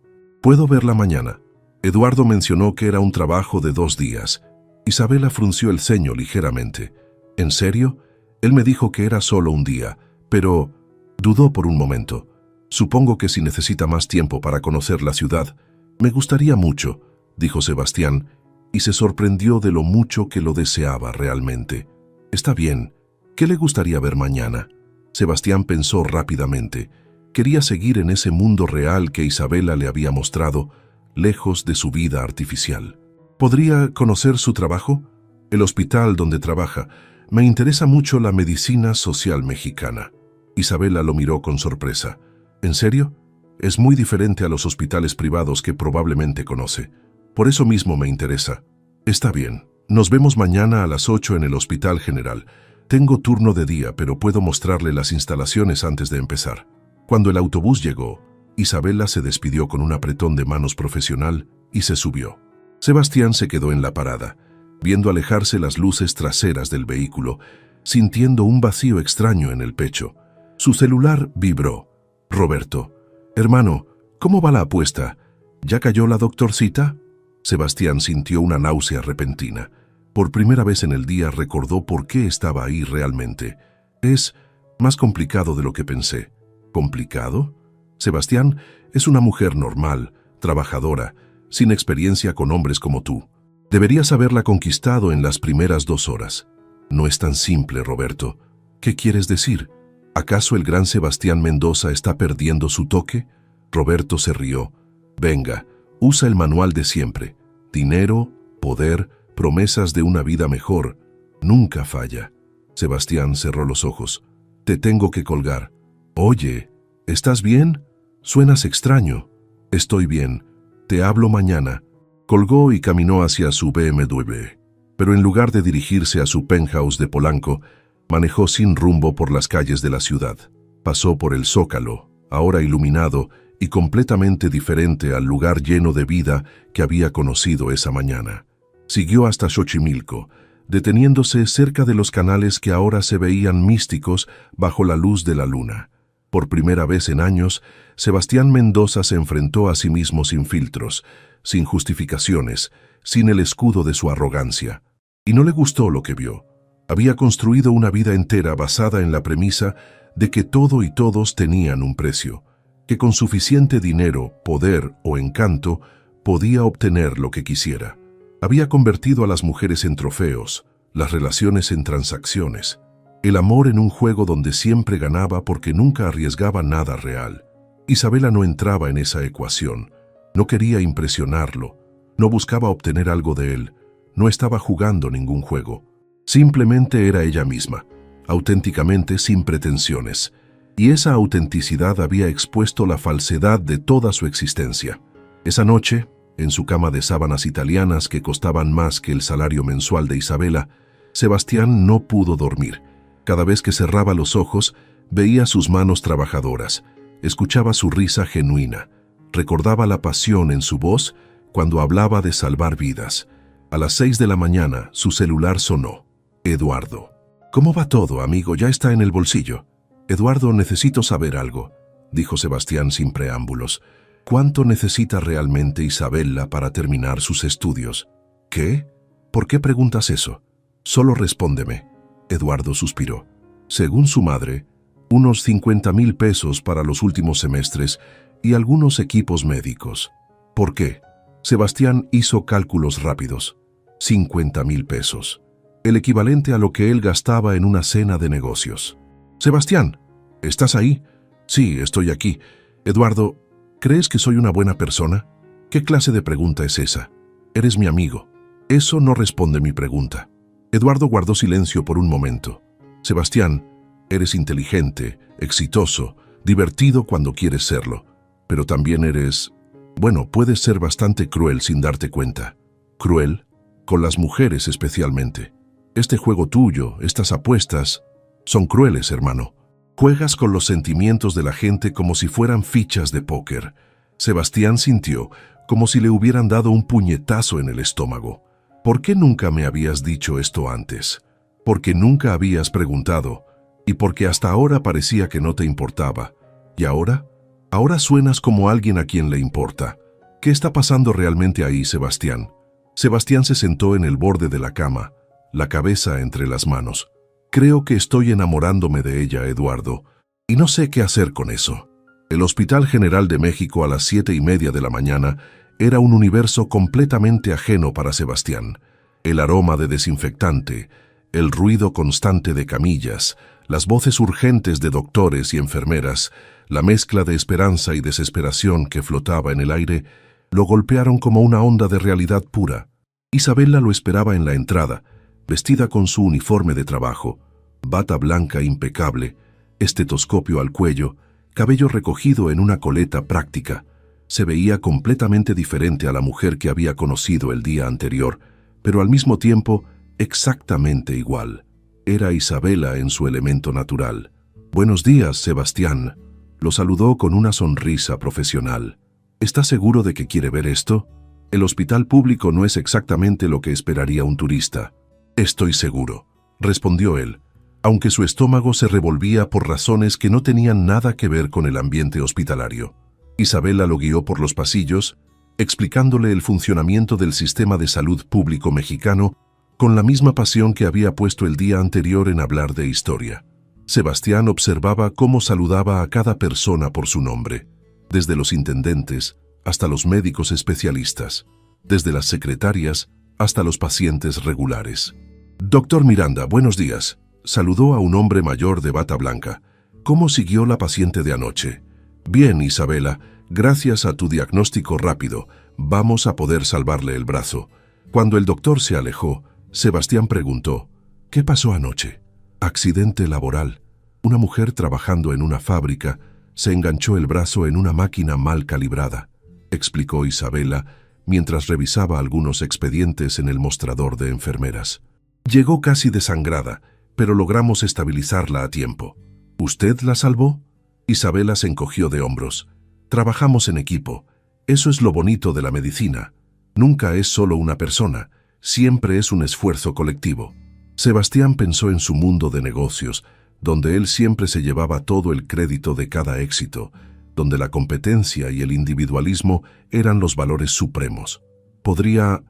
verla mañana?» Eduardo mencionó que era un trabajo de 2 días. Isabela frunció el ceño ligeramente. «¿En serio? Él me dijo que era solo un día, pero…» Dudó por un momento. «Supongo que si necesita más tiempo para conocer la ciudad». «Me gustaría mucho», dijo Sebastián, y se sorprendió de lo mucho que lo deseaba realmente. «Está bien. ¿Qué le gustaría ver mañana?». Sebastián pensó rápidamente. Quería seguir en ese mundo real que Isabela le había mostrado, lejos de su vida artificial. ¿Podría conocer su trabajo? El hospital donde trabaja. Me interesa mucho la medicina social mexicana». Isabela lo miró con sorpresa. «¿En serio? Es muy diferente a los hospitales privados que probablemente conoce. Por eso mismo me interesa». «Está bien. Nos vemos mañana a las 8 en el Hospital General. Tengo turno de día, pero puedo mostrarle las instalaciones antes de empezar». Cuando el autobús llegó, Isabela se despidió con un apretón de manos profesional y se subió. Sebastián se quedó en la parada, viendo alejarse las luces traseras del vehículo, sintiendo un vacío extraño en el pecho. Su celular vibró. Roberto: «Hermano, ¿cómo va la apuesta? ¿Ya cayó la doctorcita?» Sebastián sintió una náusea repentina. Por primera vez en el día recordó por qué estaba ahí realmente. «Es más complicado de lo que pensé». ¿Complicado? Sebastián es una mujer normal, trabajadora, sin experiencia con hombres como tú. Deberías haberla conquistado en las primeras 2 horas. No es tan simple, Roberto. ¿Qué quieres decir? ¿Acaso el gran Sebastián Mendoza está perdiendo su toque? Roberto se rió. Venga, usa el manual de siempre. Dinero, poder, promesas de una vida mejor. Nunca falla. Sebastián cerró los ojos. Te tengo que colgar. Oye, ¿estás bien? Suenas extraño. Estoy bien. Te hablo mañana. Colgó y caminó hacia su BMW. Pero en lugar de dirigirse a su penthouse de Polanco, manejó sin rumbo por las calles de la ciudad. Pasó por el Zócalo, ahora iluminado y completamente diferente al lugar lleno de vida que había conocido esa mañana. Siguió hasta Xochimilco, deteniéndose cerca de los canales que ahora se veían místicos bajo la luz de la luna. Por primera vez en años, Sebastián Mendoza se enfrentó a sí mismo sin filtros, sin justificaciones, sin el escudo de su arrogancia. Y no le gustó lo que vio. Había construido una vida entera basada en la premisa de que todo y todos tenían un precio, que con suficiente dinero, poder o encanto podía obtener lo que quisiera. Había convertido a las mujeres en trofeos, las relaciones en transacciones, el amor en un juego donde siempre ganaba porque nunca arriesgaba nada real. Isabela no entraba en esa ecuación, no quería impresionarlo, no buscaba obtener algo de él, no estaba jugando ningún juego. Simplemente era ella misma, auténticamente sin pretensiones, y esa autenticidad había expuesto la falsedad de toda su existencia. Esa noche, en su cama de sábanas italianas que costaban más que el salario mensual de Isabela, Sebastián no pudo dormir. Cada vez que cerraba los ojos, veía sus manos trabajadoras, escuchaba su risa genuina, recordaba la pasión en su voz cuando hablaba de salvar vidas. A las 6 de la mañana, su celular sonó. Eduardo. «¿Cómo va todo, amigo? Ya está en el bolsillo». «Eduardo, necesito saber algo», dijo Sebastián sin preámbulos. «¿Cuánto necesita realmente Isabela para terminar sus estudios?» «¿Qué? ¿Por qué preguntas eso? Solo respóndeme». Eduardo suspiró. «Según su madre, unos 50,000 pesos para los últimos semestres y algunos equipos médicos». «¿Por qué?» Sebastián hizo cálculos rápidos. 50,000 pesos. El equivalente a lo que él gastaba en una cena de negocios. «Sebastián, ¿estás ahí?» «Sí, estoy aquí. Eduardo, ¿crees que soy una buena persona?» «¿Qué clase de pregunta es esa? Eres mi amigo». «Eso no responde mi pregunta». Eduardo guardó silencio por un momento. «Sebastián, eres inteligente, exitoso, divertido cuando quieres serlo, pero también eres... Bueno, puedes ser bastante cruel sin darte cuenta». «¿Cruel?» «Con las mujeres especialmente. Este juego tuyo, estas apuestas, son crueles, hermano. Juegas con los sentimientos de la gente como si fueran fichas de póker». Sebastián sintió como si le hubieran dado un puñetazo en el estómago. «¿Por qué nunca me habías dicho esto antes? Porque nunca habías preguntado, y porque hasta ahora parecía que no te importaba. ¿Y ahora? Ahora suenas como alguien a quien le importa. ¿Qué está pasando realmente ahí, Sebastián?» Sebastián se sentó en el borde de la cama, la cabeza entre las manos. «Creo que estoy enamorándome de ella, Eduardo, y no sé qué hacer con eso». El Hospital General de México a las 7:30 de la mañana era un universo completamente ajeno para Sebastián. El aroma de desinfectante, el ruido constante de camillas, las voces urgentes de doctores y enfermeras, la mezcla de esperanza y desesperación que flotaba en el aire, lo golpearon como una onda de realidad pura. Isabela lo esperaba en la entrada, vestida con su uniforme de trabajo, bata blanca impecable, estetoscopio al cuello, cabello recogido en una coleta práctica. Se veía completamente diferente a la mujer que había conocido el día anterior, pero al mismo tiempo exactamente igual. Era Isabela en su elemento natural. «Buenos días, Sebastián». Lo saludó con una sonrisa profesional. ¿Está seguro de que quiere ver esto? El hospital público no es exactamente lo que esperaría un turista. Estoy seguro, respondió él, aunque su estómago se revolvía por razones que no tenían nada que ver con el ambiente hospitalario. Isabela lo guió por los pasillos, explicándole el funcionamiento del sistema de salud público mexicano con la misma pasión que había puesto el día anterior en hablar de historia. Sebastián observaba cómo saludaba a cada persona por su nombre, desde los intendentes hasta los médicos especialistas, desde las secretarias hasta los pacientes regulares. «Doctor Miranda, buenos días», saludó a un hombre mayor de bata blanca. «¿Cómo siguió la paciente de anoche?» «Bien, Isabela, gracias a tu diagnóstico rápido, vamos a poder salvarle el brazo». Cuando el doctor se alejó, Sebastián preguntó, «¿Qué pasó anoche?» «Accidente laboral. Una mujer trabajando en una fábrica se enganchó el brazo en una máquina mal calibrada», explicó Isabela mientras revisaba algunos expedientes en el mostrador de enfermeras. «Llegó casi desangrada, pero logramos estabilizarla a tiempo». «¿Usted la salvó?» Isabela se encogió de hombros. «Trabajamos en equipo. Eso es lo bonito de la medicina. Nunca es solo una persona, siempre es un esfuerzo colectivo». Sebastián pensó en su mundo de negocios, donde él siempre se llevaba todo el crédito de cada éxito, donde la competencia y el individualismo eran los valores supremos. ¿Podría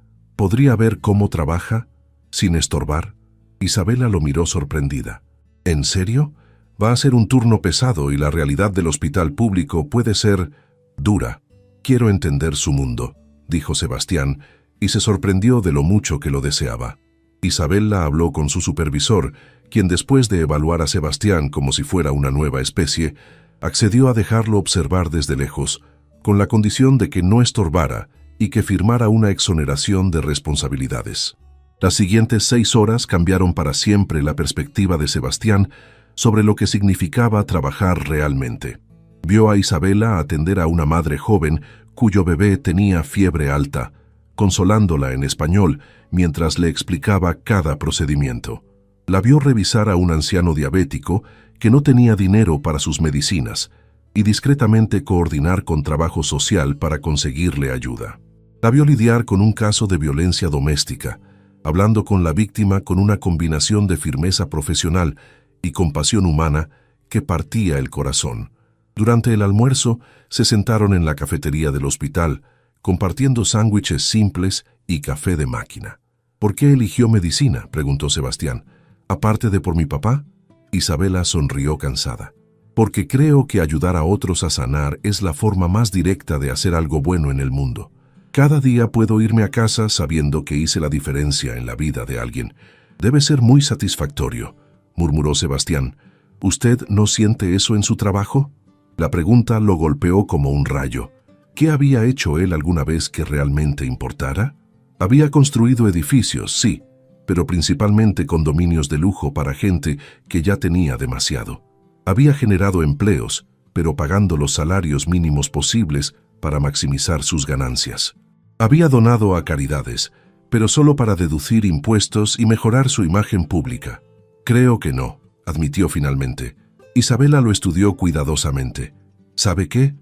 ver cómo trabaja, sin estorbar? Isabela lo miró sorprendida. ¿En serio? Va a ser un turno pesado y la realidad del hospital público puede ser dura. Quiero entender su mundo, dijo Sebastián, y se sorprendió de lo mucho que lo deseaba. Isabela habló con su supervisor, quien después de evaluar a Sebastián como si fuera una nueva especie, accedió a dejarlo observar desde lejos, con la condición de que no estorbara y que firmara una exoneración de responsabilidades. Las siguientes 6 horas cambiaron para siempre la perspectiva de Sebastián sobre lo que significaba trabajar realmente. Vio a Isabela atender a una madre joven cuyo bebé tenía fiebre alta, consolándola en español mientras le explicaba cada procedimiento. La vio revisar a un anciano diabético que no tenía dinero para sus medicinas y discretamente coordinar con trabajo social para conseguirle ayuda. La vio lidiar con un caso de violencia doméstica, hablando con la víctima con una combinación de firmeza profesional y compasión humana que partía el corazón. Durante el almuerzo se sentaron en la cafetería del hospital, compartiendo sándwiches simples y café de máquina. «¿Por qué eligió medicina?», preguntó Sebastián. «Aparte de por mi papá». Isabela sonrió cansada. «Porque creo que ayudar a otros a sanar es la forma más directa de hacer algo bueno en el mundo. Cada día puedo irme a casa sabiendo que hice la diferencia en la vida de alguien. Debe ser muy satisfactorio», murmuró Sebastián. «¿Usted no siente eso en su trabajo?». La pregunta lo golpeó como un rayo. ¿Qué había hecho él alguna vez que realmente importara? Había construido edificios, sí, pero principalmente condominios de lujo para gente que ya tenía demasiado. Había generado empleos, pero pagando los salarios mínimos posibles para maximizar sus ganancias. Había donado a caridades, pero solo para deducir impuestos y mejorar su imagen pública. «Creo que no», admitió finalmente. Isabela lo estudió cuidadosamente. «¿Sabe qué?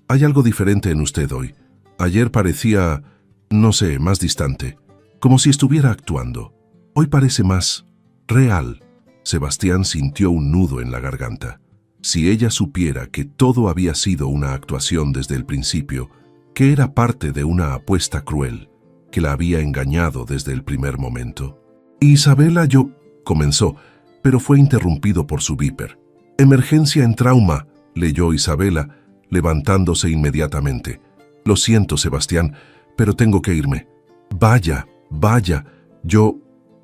Hay algo diferente en usted hoy. Ayer parecía, no sé, más distante, como si estuviera actuando. Hoy parece más real». Sebastián sintió un nudo en la garganta. Si ella supiera que todo había sido una actuación desde el principio, que era parte de una apuesta cruel, que la había engañado desde el primer momento. «Isabela, comenzó, pero fue interrumpido por su viper. «Emergencia en trauma», leyó Isabela, levantándose inmediatamente. «Lo siento, Sebastián, pero tengo que irme». «Vaya,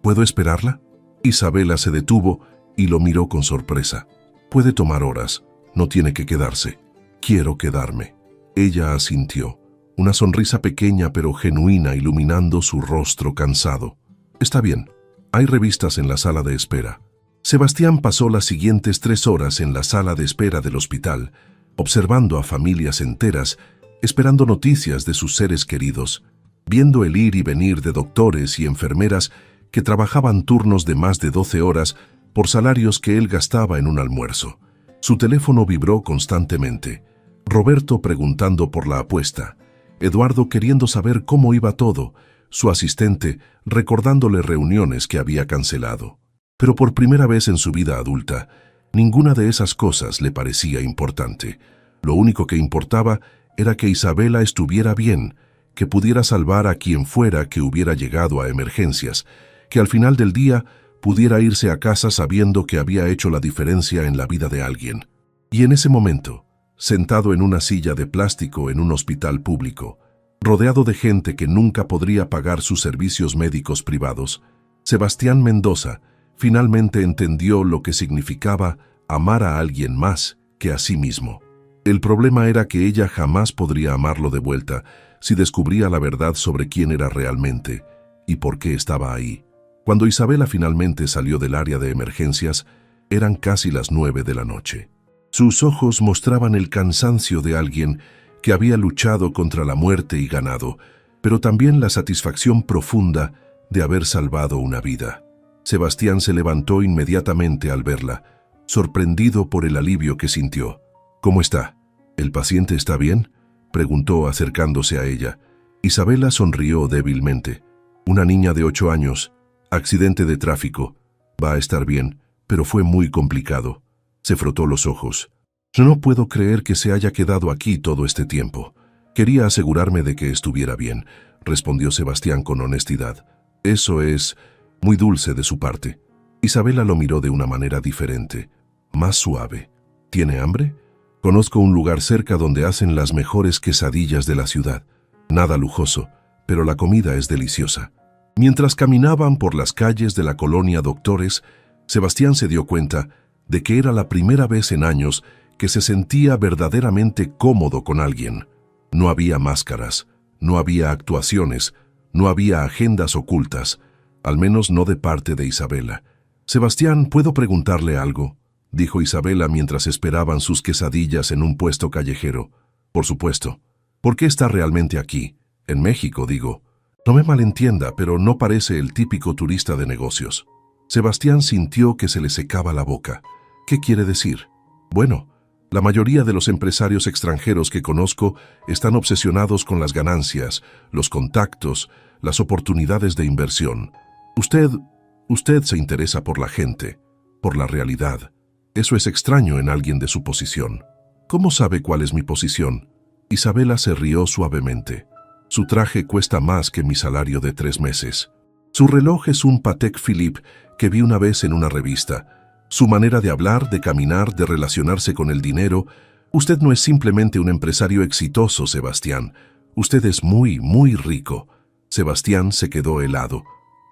¿puedo esperarla?» Isabela se detuvo y lo miró con sorpresa. «Puede tomar horas, no tiene que quedarse». «Quiero quedarme». Ella asintió, una sonrisa pequeña pero genuina iluminando su rostro cansado. «Está bien, hay revistas en la sala de espera». Sebastián pasó las siguientes 3 horas en la sala de espera del hospital, observando a familias enteras, esperando noticias de sus seres queridos, viendo el ir y venir de doctores y enfermeras que trabajaban turnos de más de 12 horas por salarios que él gastaba en un almuerzo. Su teléfono vibró constantemente. Roberto preguntando por la apuesta, Eduardo queriendo saber cómo iba todo, su asistente recordándole reuniones que había cancelado. Pero por primera vez en su vida adulta, ninguna de esas cosas le parecía importante. Lo único que importaba era que Isabela estuviera bien, que pudiera salvar a quien fuera que hubiera llegado a emergencias, que al final del día pudiera irse a casa sabiendo que había hecho la diferencia en la vida de alguien. Y en ese momento, sentado en una silla de plástico en un hospital público, rodeado de gente que nunca podría pagar sus servicios médicos privados, Sebastián Mendoza finalmente entendió lo que significaba amar a alguien más que a sí mismo. El problema era que ella jamás podría amarlo de vuelta si descubría la verdad sobre quién era realmente y por qué estaba ahí. Cuando Isabela finalmente salió del área de emergencias, eran casi las 9 de la noche. Sus ojos mostraban el cansancio de alguien que había luchado contra la muerte y ganado, pero también la satisfacción profunda de haber salvado una vida. Sebastián se levantó inmediatamente al verla, sorprendido por el alivio que sintió. «¿Cómo está? ¿El paciente está bien?», preguntó acercándose a ella. Isabela sonrió débilmente. «Una niña de 8 años, accidente de tráfico. Va a estar bien, pero fue muy complicado». Se frotó los ojos. «No puedo creer que se haya quedado aquí todo este tiempo. Quería asegurarme de que estuviera bien», respondió Sebastián con honestidad. «Eso es muy dulce de su parte». Isabela lo miró de una manera diferente, más suave. «¿Tiene hambre? Conozco un lugar cerca donde hacen las mejores quesadillas de la ciudad. Nada lujoso, pero la comida es deliciosa». Mientras caminaban por las calles de la colonia Doctores, Sebastián se dio cuenta de que era la primera vez en años que se sentía verdaderamente cómodo con alguien. No había máscaras, no había actuaciones, no había agendas ocultas, al menos no de parte de Isabela. «Sebastián, ¿puedo preguntarle algo?», dijo Isabela mientras esperaban sus quesadillas en un puesto callejero. «Por supuesto. ¿Por qué está realmente aquí? En México, digo. No me malentienda, pero no parece el típico turista de negocios». Sebastián sintió que se le secaba la boca. «¿Qué quiere decir?». «Bueno, la mayoría de los empresarios extranjeros que conozco están obsesionados con las ganancias, los contactos, las oportunidades de inversión. Usted se interesa por la gente, por la realidad. Eso es extraño en alguien de su posición». «¿Cómo sabe cuál es mi posición?». Isabela se rió suavemente. «Su traje cuesta más que mi salario de 3 meses. Su reloj es un Patek Philippe que vi una vez en una revista. Su manera de hablar, de caminar, de relacionarse con el dinero. Usted no es simplemente un empresario exitoso, Sebastián. Usted es muy, muy rico». Sebastián se quedó helado.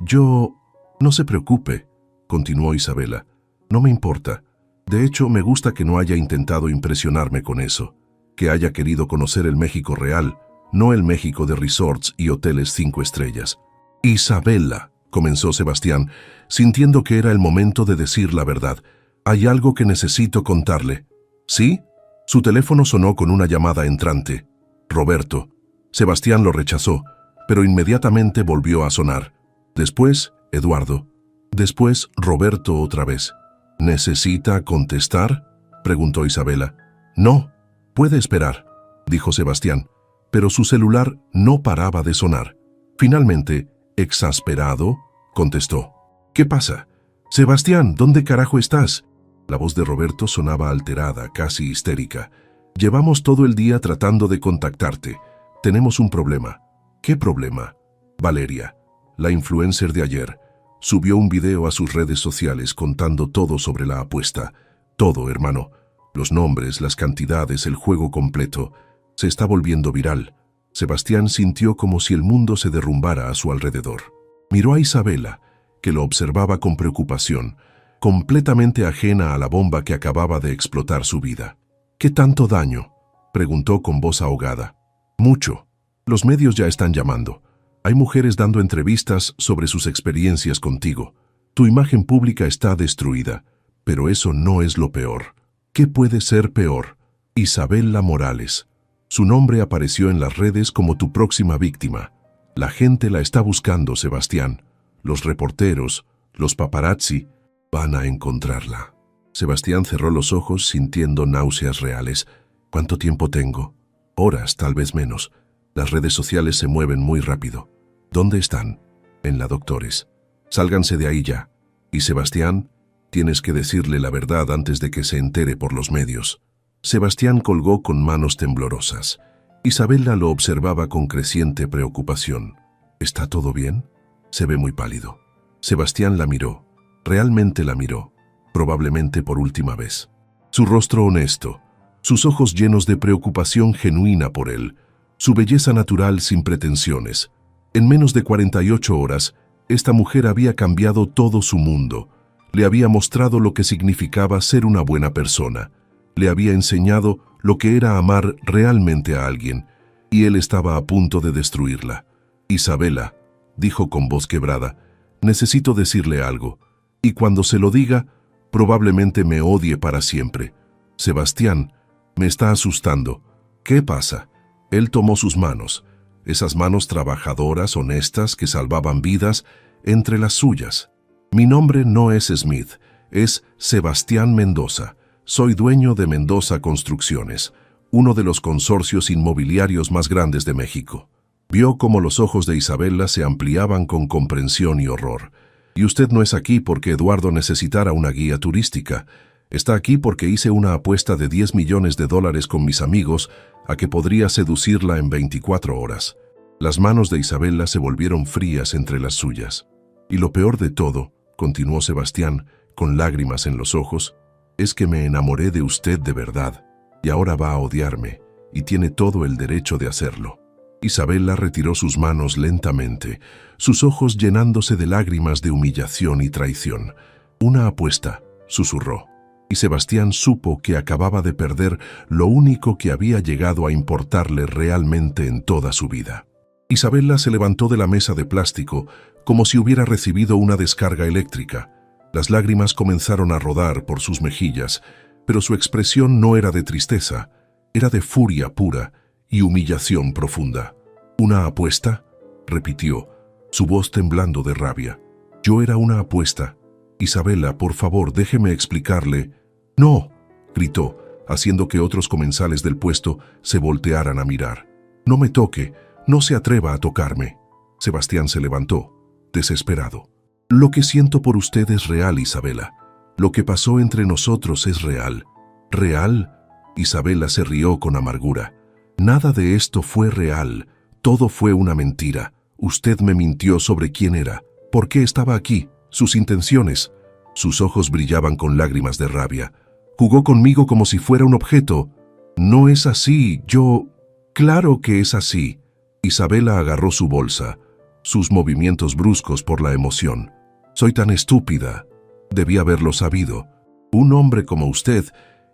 «Yo... No se preocupe», continuó Isabela. «No me importa. De hecho, me gusta que no haya intentado impresionarme con eso. Que haya querido conocer el México real, no el México de resorts y hoteles 5 estrellas. «Isabela», comenzó Sebastián, sintiendo que era el momento de decir la verdad. «Hay algo que necesito contarle». «¿Sí?». Su teléfono sonó con una llamada entrante. «Roberto». Sebastián lo rechazó, pero inmediatamente volvió a sonar. Después, Eduardo. Después, Roberto otra vez. «¿Necesita contestar?», preguntó Isabela. «No, puede esperar», dijo Sebastián, pero su celular no paraba de sonar. Finalmente, exasperado, contestó. «¿Qué pasa? Sebastián, ¿dónde carajo estás?». La voz de Roberto sonaba alterada, casi histérica. «Llevamos todo el día tratando de contactarte. Tenemos un problema». «¿Qué problema?». «Valeria, la influencer de ayer, subió un video a sus redes sociales contando todo sobre la apuesta. Todo, hermano. Los nombres, las cantidades, el juego completo. Se está volviendo viral». Sebastián sintió como si el mundo se derrumbara a su alrededor. Miró a Isabela, que lo observaba con preocupación, completamente ajena a la bomba que acababa de explotar su vida. «¿Qué tanto daño?», preguntó con voz ahogada. «Mucho. Los medios ya están llamando. Hay mujeres dando entrevistas sobre sus experiencias contigo. Tu imagen pública está destruida, pero eso no es lo peor». «¿Qué puede ser peor?». «Isabela Morales. Su nombre apareció en las redes como tu próxima víctima. La gente la está buscando, Sebastián. Los reporteros, los paparazzi, van a encontrarla». Sebastián cerró los ojos sintiendo náuseas reales. ¿Cuánto tiempo tengo? Horas, tal vez menos. Las redes sociales se mueven muy rápido. ¿Dónde están? En la Doctores. Sálganse de ahí ya. Y Sebastián, tienes que decirle la verdad antes de que se entere por los medios. Sebastián colgó con manos temblorosas. Isabela lo observaba con creciente preocupación. ¿Está todo bien? Se ve muy pálido. Sebastián la miró. Realmente la miró. Probablemente por última vez. Su rostro honesto, sus ojos llenos de preocupación genuina por él, su belleza natural sin pretensiones. En menos de 48 horas, esta mujer había cambiado todo su mundo. Le había mostrado lo que significaba ser una buena persona. Le había enseñado lo que era amar realmente a alguien, y él estaba a punto de destruirla. Isabela, dijo con voz quebrada, necesito decirle algo, y cuando se lo diga, probablemente me odie para siempre. Sebastián, me está asustando. ¿Qué pasa? Él tomó sus manos, esas manos trabajadoras, honestas, que salvaban vidas, entre las suyas. Mi nombre no es Smith, es Sebastián Mendoza. Soy dueño de Mendoza Construcciones, uno de los consorcios inmobiliarios más grandes de México. Vio cómo los ojos de Isabela se ampliaban con comprensión y horror. Y usted no es aquí porque Eduardo necesitara una guía turística. Está aquí porque hice una apuesta de $10 millones con mis amigos a que podría seducirla en 24 horas. Las manos de Isabela se volvieron frías entre las suyas. Y lo peor de todo, continuó Sebastián, con lágrimas en los ojos, es que me enamoré de usted de verdad, y ahora va a odiarme, y tiene todo el derecho de hacerlo. Isabela retiró sus manos lentamente, sus ojos llenándose de lágrimas de humillación y traición. Una apuesta, susurró, y Sebastián supo que acababa de perder lo único que había llegado a importarle realmente en toda su vida. Isabela se levantó de la mesa de plástico como si hubiera recibido una descarga eléctrica. Las lágrimas comenzaron a rodar por sus mejillas, pero su expresión no era de tristeza, era de furia pura y humillación profunda. ¿Una apuesta?, repitió, su voz temblando de rabia. Yo era una apuesta. Isabela, por favor, déjeme explicarle. No, gritó, haciendo que otros comensales del puesto se voltearan a mirar. No me toque, no se atreva a tocarme. Sebastián se levantó, desesperado. Lo que siento por usted es real, Isabela. Lo que pasó entre nosotros es real. ¿Real? Isabela se rió con amargura. Nada de esto fue real. Todo fue una mentira. Usted me mintió sobre quién era, por qué estaba aquí, sus intenciones. Sus ojos brillaban con lágrimas de rabia. Jugó conmigo como si fuera un objeto. No es así, yo... Claro que es así. Isabela agarró su bolsa, sus movimientos bruscos por la emoción. Soy tan estúpida. Debí haberlo sabido. Un hombre como usted,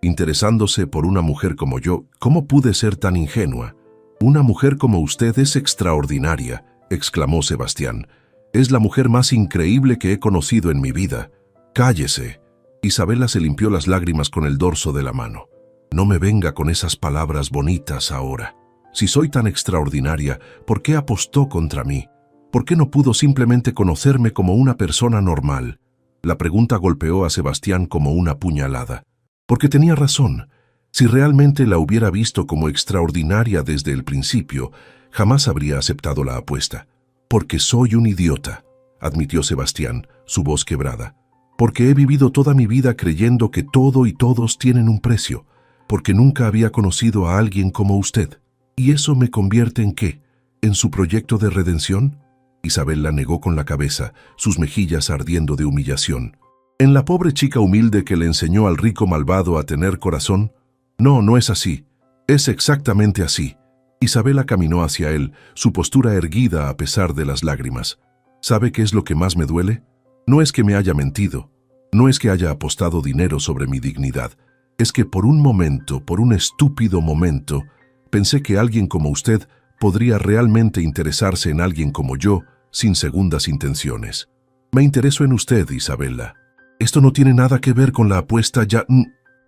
interesándose por una mujer como yo, ¿cómo pude ser tan ingenua? Una mujer como usted es extraordinaria, exclamó Sebastián. Es la mujer más increíble que he conocido en mi vida. Cállese. Isabela se limpió las lágrimas con el dorso de la mano. No me venga con esas palabras bonitas ahora. Si soy tan extraordinaria, ¿por qué apostó contra mí? ¿Por qué no pudo simplemente conocerme como una persona normal? La pregunta golpeó a Sebastián como una puñalada. Porque tenía razón. Si realmente la hubiera visto como extraordinaria desde el principio, jamás habría aceptado la apuesta. Porque soy un idiota, admitió Sebastián, su voz quebrada. Porque he vivido toda mi vida creyendo que todo y todos tienen un precio. Porque nunca había conocido a alguien como usted. ¿Y eso me convierte en qué? ¿En su proyecto de redención? Isabel la negó con la cabeza, sus mejillas ardiendo de humillación. ¿En la pobre chica humilde que le enseñó al rico malvado a tener corazón? No, no es así. Es exactamente así. Isabela caminó hacia él, su postura erguida a pesar de las lágrimas. ¿Sabe qué es lo que más me duele? No es que me haya mentido. No es que haya apostado dinero sobre mi dignidad. Es que por un momento, por un estúpido momento, pensé que alguien como usted podría realmente interesarse en alguien como yo, sin segundas intenciones. Me intereso en usted, Isabela. Esto no tiene nada que ver con la apuesta ya...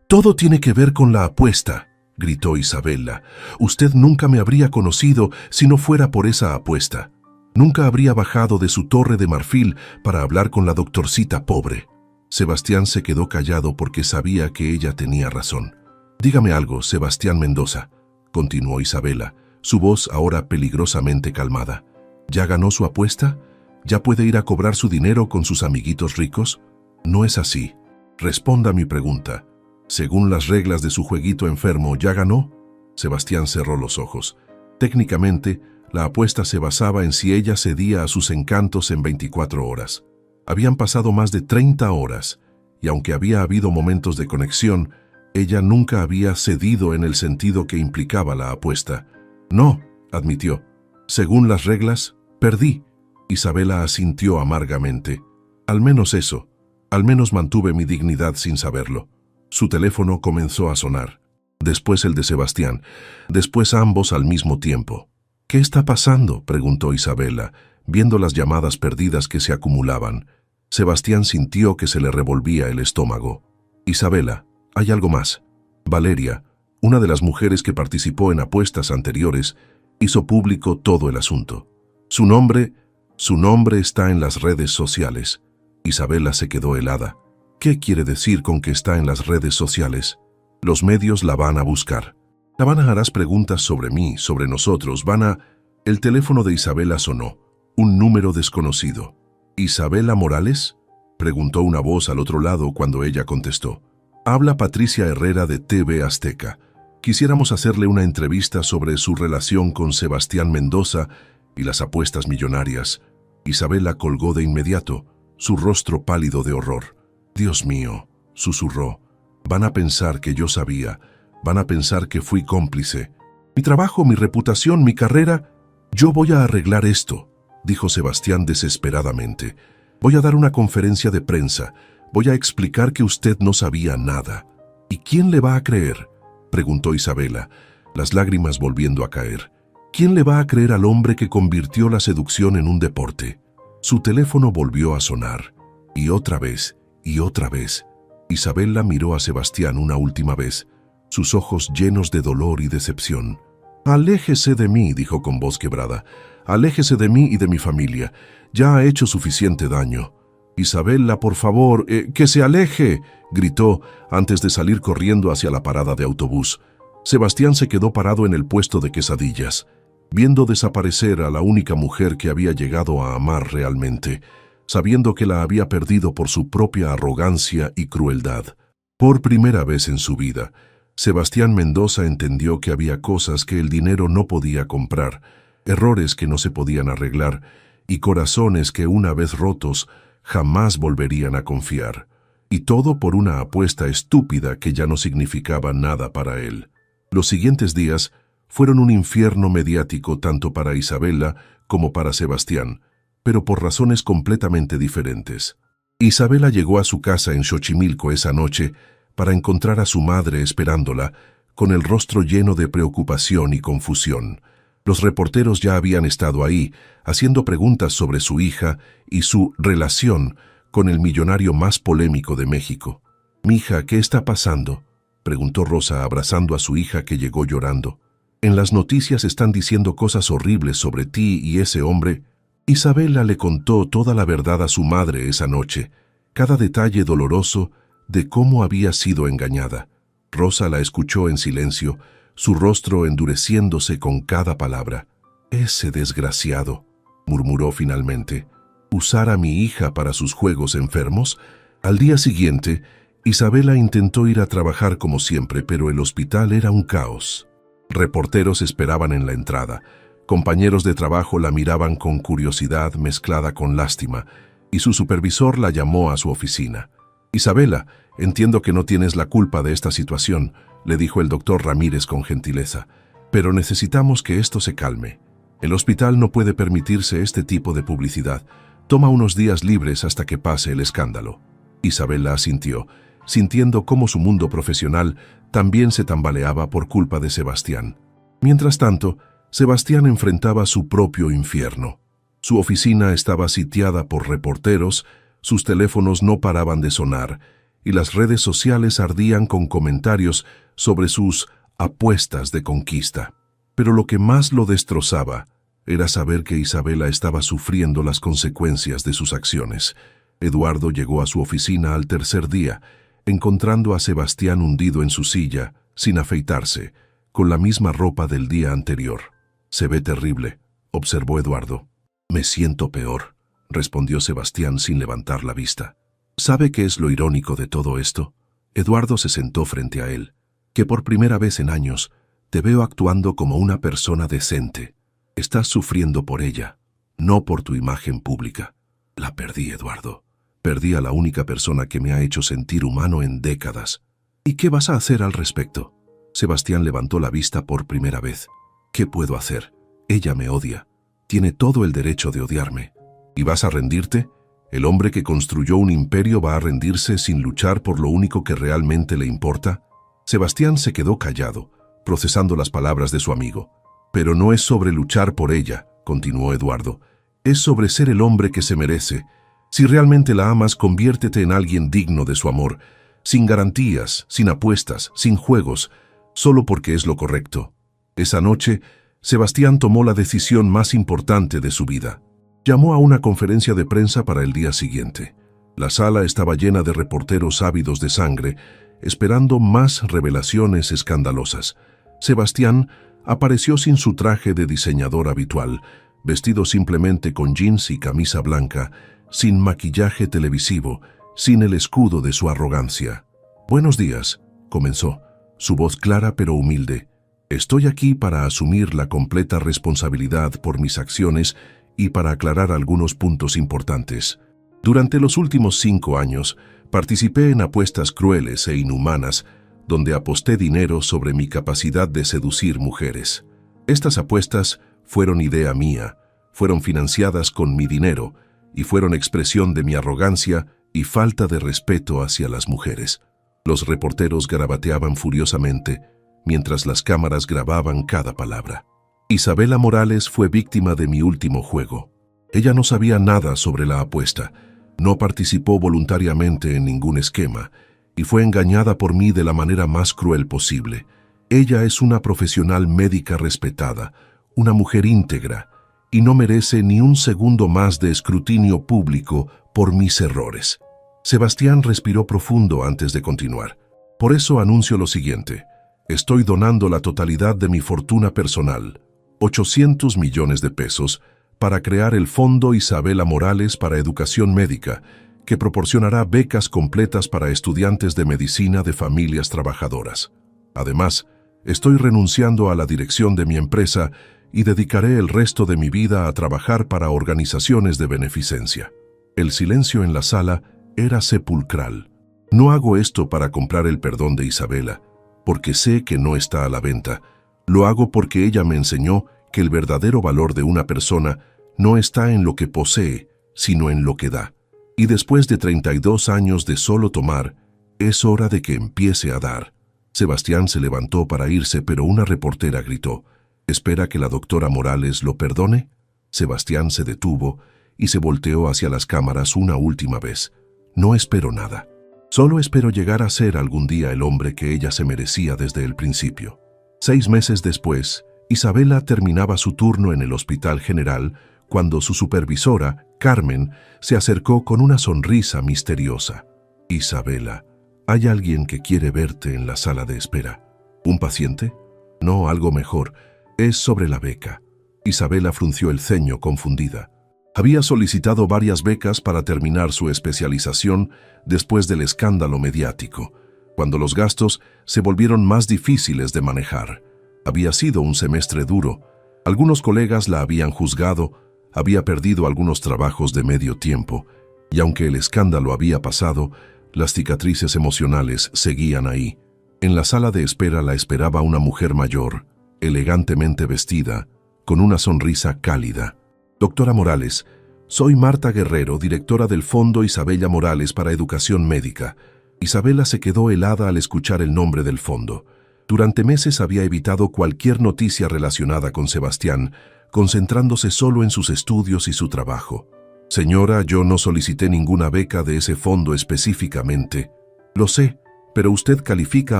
Todo tiene que ver con la apuesta, gritó Isabela. Usted nunca me habría conocido si no fuera por esa apuesta. Nunca habría bajado de su torre de marfil para hablar con la doctorcita pobre. Sebastián se quedó callado porque sabía que ella tenía razón. «Dígame algo, Sebastián Mendoza», continuó Isabela, su voz ahora peligrosamente calmada. «¿Ya ganó su apuesta? ¿Ya puede ir a cobrar su dinero con sus amiguitos ricos?» «No es así. Responda a mi pregunta. Según las reglas de su jueguito enfermo, ¿ya ganó?» Sebastián cerró los ojos. Técnicamente, la apuesta se basaba en si ella cedía a sus encantos en 24 horas. Habían pasado más de 30 horas, y aunque había habido momentos de conexión, ella nunca había cedido en el sentido que implicaba la apuesta. «No», admitió. «Según las reglas, perdí». Isabela asintió amargamente. «Al menos eso. Al menos mantuve mi dignidad sin saberlo». Su teléfono comenzó a sonar. Después el de Sebastián. Después ambos al mismo tiempo. «¿Qué está pasando?», preguntó Isabela, viendo las llamadas perdidas que se acumulaban. Sebastián sintió que se le revolvía el estómago. «Isabela, hay algo más. Valeria, una de las mujeres que participó en apuestas anteriores, hizo público todo el asunto. Su nombre está en las redes sociales». Isabela se quedó helada. «¿Qué quiere decir con que está en las redes sociales?» «Los medios la van a buscar. La van a harás preguntas sobre mí, sobre nosotros, van a...» El teléfono de Isabela sonó. Un número desconocido. «¿Isabela Morales?», preguntó una voz al otro lado cuando ella contestó. «Habla Patricia Herrera de TV Azteca. Quisiéramos hacerle una entrevista sobre su relación con Sebastián Mendoza y las apuestas millonarias». Isabela colgó de inmediato, su rostro pálido de horror. «Dios mío», susurró, «van a pensar que yo sabía, van a pensar que fui cómplice. Mi trabajo, mi reputación, mi carrera... Yo voy a arreglar esto», dijo Sebastián desesperadamente. «Voy a dar una conferencia de prensa. Voy a explicar que usted no sabía nada». «¿Y quién le va a creer?», preguntó Isabela, las lágrimas volviendo a caer. «¿Quién le va a creer al hombre que convirtió la seducción en un deporte?». Su teléfono volvió a sonar, y otra vez, y otra vez. Isabela miró a Sebastián una última vez, sus ojos llenos de dolor y decepción. «Aléjese de mí», dijo con voz quebrada. «Aléjese de mí y de mi familia. Ya ha hecho suficiente daño». «Isabela, por favor, que se aleje», gritó antes de salir corriendo hacia la parada de autobús. Sebastián se quedó parado en el puesto de quesadillas, viendo desaparecer a la única mujer que había llegado a amar realmente, sabiendo que la había perdido por su propia arrogancia y crueldad. Por primera vez en su vida, Sebastián Mendoza entendió que había cosas que el dinero no podía comprar, errores que no se podían arreglar y corazones que una vez rotos jamás volverían a confiar. Y todo por una apuesta estúpida que ya no significaba nada para él. Los siguientes días fueron un infierno mediático tanto para Isabela como para Sebastián, pero por razones completamente diferentes. Isabela llegó a su casa en Xochimilco esa noche para encontrar a su madre esperándola, con el rostro lleno de preocupación y confusión. Los reporteros ya habían estado ahí, haciendo preguntas sobre su hija y su relación con el millonario más polémico de México. «Mija, ¿qué está pasando?», preguntó Rosa abrazando a su hija que llegó llorando. «En las noticias están diciendo cosas horribles sobre ti y ese hombre». Isabela le contó toda la verdad a su madre esa noche, cada detalle doloroso de cómo había sido engañada. Rosa la escuchó en silencio, su rostro endureciéndose con cada palabra. «Ese desgraciado», murmuró finalmente, «usar a mi hija para sus juegos enfermos». Al día siguiente, Isabela intentó ir a trabajar como siempre, pero el hospital era un caos. Reporteros esperaban en la entrada. Compañeros de trabajo la miraban con curiosidad mezclada con lástima, y su supervisor la llamó a su oficina. «Isabela, entiendo que no tienes la culpa de esta situación», le dijo el doctor Ramírez con gentileza, «pero necesitamos que esto se calme. El hospital no puede permitirse este tipo de publicidad. Toma unos días libres hasta que pase el escándalo». Isabela asintió, sintiendo cómo su mundo profesional también se tambaleaba por culpa de Sebastián. Mientras tanto, Sebastián enfrentaba su propio infierno. Su oficina estaba sitiada por reporteros, sus teléfonos no paraban de sonar, y las redes sociales ardían con comentarios sobre sus apuestas de conquista. Pero lo que más lo destrozaba era saber que Isabela estaba sufriendo las consecuencias de sus acciones. Eduardo llegó a su oficina al tercer día, encontrando a Sebastián hundido en su silla, sin afeitarse, con la misma ropa del día anterior. «Se ve terrible», observó Eduardo. «Me siento peor», respondió Sebastián sin levantar la vista. ¿Sabe qué es lo irónico de todo esto? Eduardo se sentó frente a él. «Que por primera vez en años te veo actuando como una persona decente. Estás sufriendo por ella, no por tu imagen pública». «La perdí, Eduardo. Perdí a la única persona que me ha hecho sentir humano en décadas». «¿Y qué vas a hacer al respecto?» Sebastián levantó la vista por primera vez. «¿Qué puedo hacer? Ella me odia. Tiene todo el derecho de odiarme». «¿Y vas a rendirte? ¿El hombre que construyó un imperio va a rendirse sin luchar por lo único que realmente le importa?» Sebastián se quedó callado, procesando las palabras de su amigo. «Pero no es sobre luchar por ella», continuó Eduardo. «Es sobre ser el hombre que se merece. Si realmente la amas, conviértete en alguien digno de su amor, sin garantías, sin apuestas, sin juegos, solo porque es lo correcto». Esa noche, Sebastián tomó la decisión más importante de su vida. Llamó a una conferencia de prensa para el día siguiente. La sala estaba llena de reporteros ávidos de sangre, esperando más revelaciones escandalosas. Sebastián apareció sin su traje de diseñador habitual, vestido simplemente con jeans y camisa blanca, sin maquillaje televisivo, sin el escudo de su arrogancia. «Buenos días», comenzó, su voz clara pero humilde. «Estoy aquí para asumir la completa responsabilidad por mis acciones y para aclarar algunos puntos importantes. Durante los últimos 5 años, participé en apuestas crueles e inhumanas, donde aposté dinero sobre mi capacidad de seducir mujeres. Estas apuestas fueron idea mía, fueron financiadas con mi dinero y fueron expresión de mi arrogancia y falta de respeto hacia las mujeres». Los reporteros garabateaban furiosamente, mientras las cámaras grababan cada palabra. Isabela Morales fue víctima de mi último juego. Ella no sabía nada sobre la apuesta, no participó voluntariamente en ningún esquema y fue engañada por mí de la manera más cruel posible. Ella es una profesional médica respetada, una mujer íntegra, y no merece ni un segundo más de escrutinio público por mis errores. Sebastián respiró profundo antes de continuar. «Por eso anuncio lo siguiente. Estoy donando la totalidad de mi fortuna personal, 800 millones de pesos, para crear el Fondo Isabela Morales para Educación Médica, que proporcionará becas completas para estudiantes de medicina de familias trabajadoras. Además, estoy renunciando a la dirección de mi empresa y dedicaré el resto de mi vida a trabajar para organizaciones de beneficencia». El silencio en la sala era sepulcral. «No hago esto para comprar el perdón de Isabela, porque sé que no está a la venta. Lo hago porque ella me enseñó que el verdadero valor de una persona no está en lo que posee, sino en lo que da. Y después de 32 años de solo tomar, es hora de que empiece a dar». Sebastián se levantó para irse, pero una reportera gritó: «¿Espera que la doctora Morales lo perdone?». Sebastián se detuvo y se volteó hacia las cámaras una última vez. «No espero nada. Solo espero llegar a ser algún día el hombre que ella se merecía desde el principio». 6 meses después, Isabela terminaba su turno en el Hospital General cuando su supervisora, Carmen, se acercó con una sonrisa misteriosa. «Isabela, hay alguien que quiere verte en la sala de espera». «¿Un paciente?» «No, algo mejor. Es sobre la beca». Isabela frunció el ceño confundida. Había solicitado varias becas para terminar su especialización después del escándalo mediático, cuando los gastos se volvieron más difíciles de manejar. Había sido un semestre duro. Algunos colegas la habían juzgado, había perdido algunos trabajos de medio tiempo, y aunque el escándalo había pasado, las cicatrices emocionales seguían ahí. En la sala de espera la esperaba una mujer mayor, elegantemente vestida, con una sonrisa cálida. «Doctora Morales, soy Marta Guerrero, directora del Fondo Isabela Morales para Educación Médica». Isabela se quedó helada al escuchar el nombre del fondo. Durante meses había evitado cualquier noticia relacionada con Sebastián, concentrándose solo en sus estudios y su trabajo. «Señora, yo no solicité ninguna beca de ese fondo específicamente». «Lo sé, pero usted califica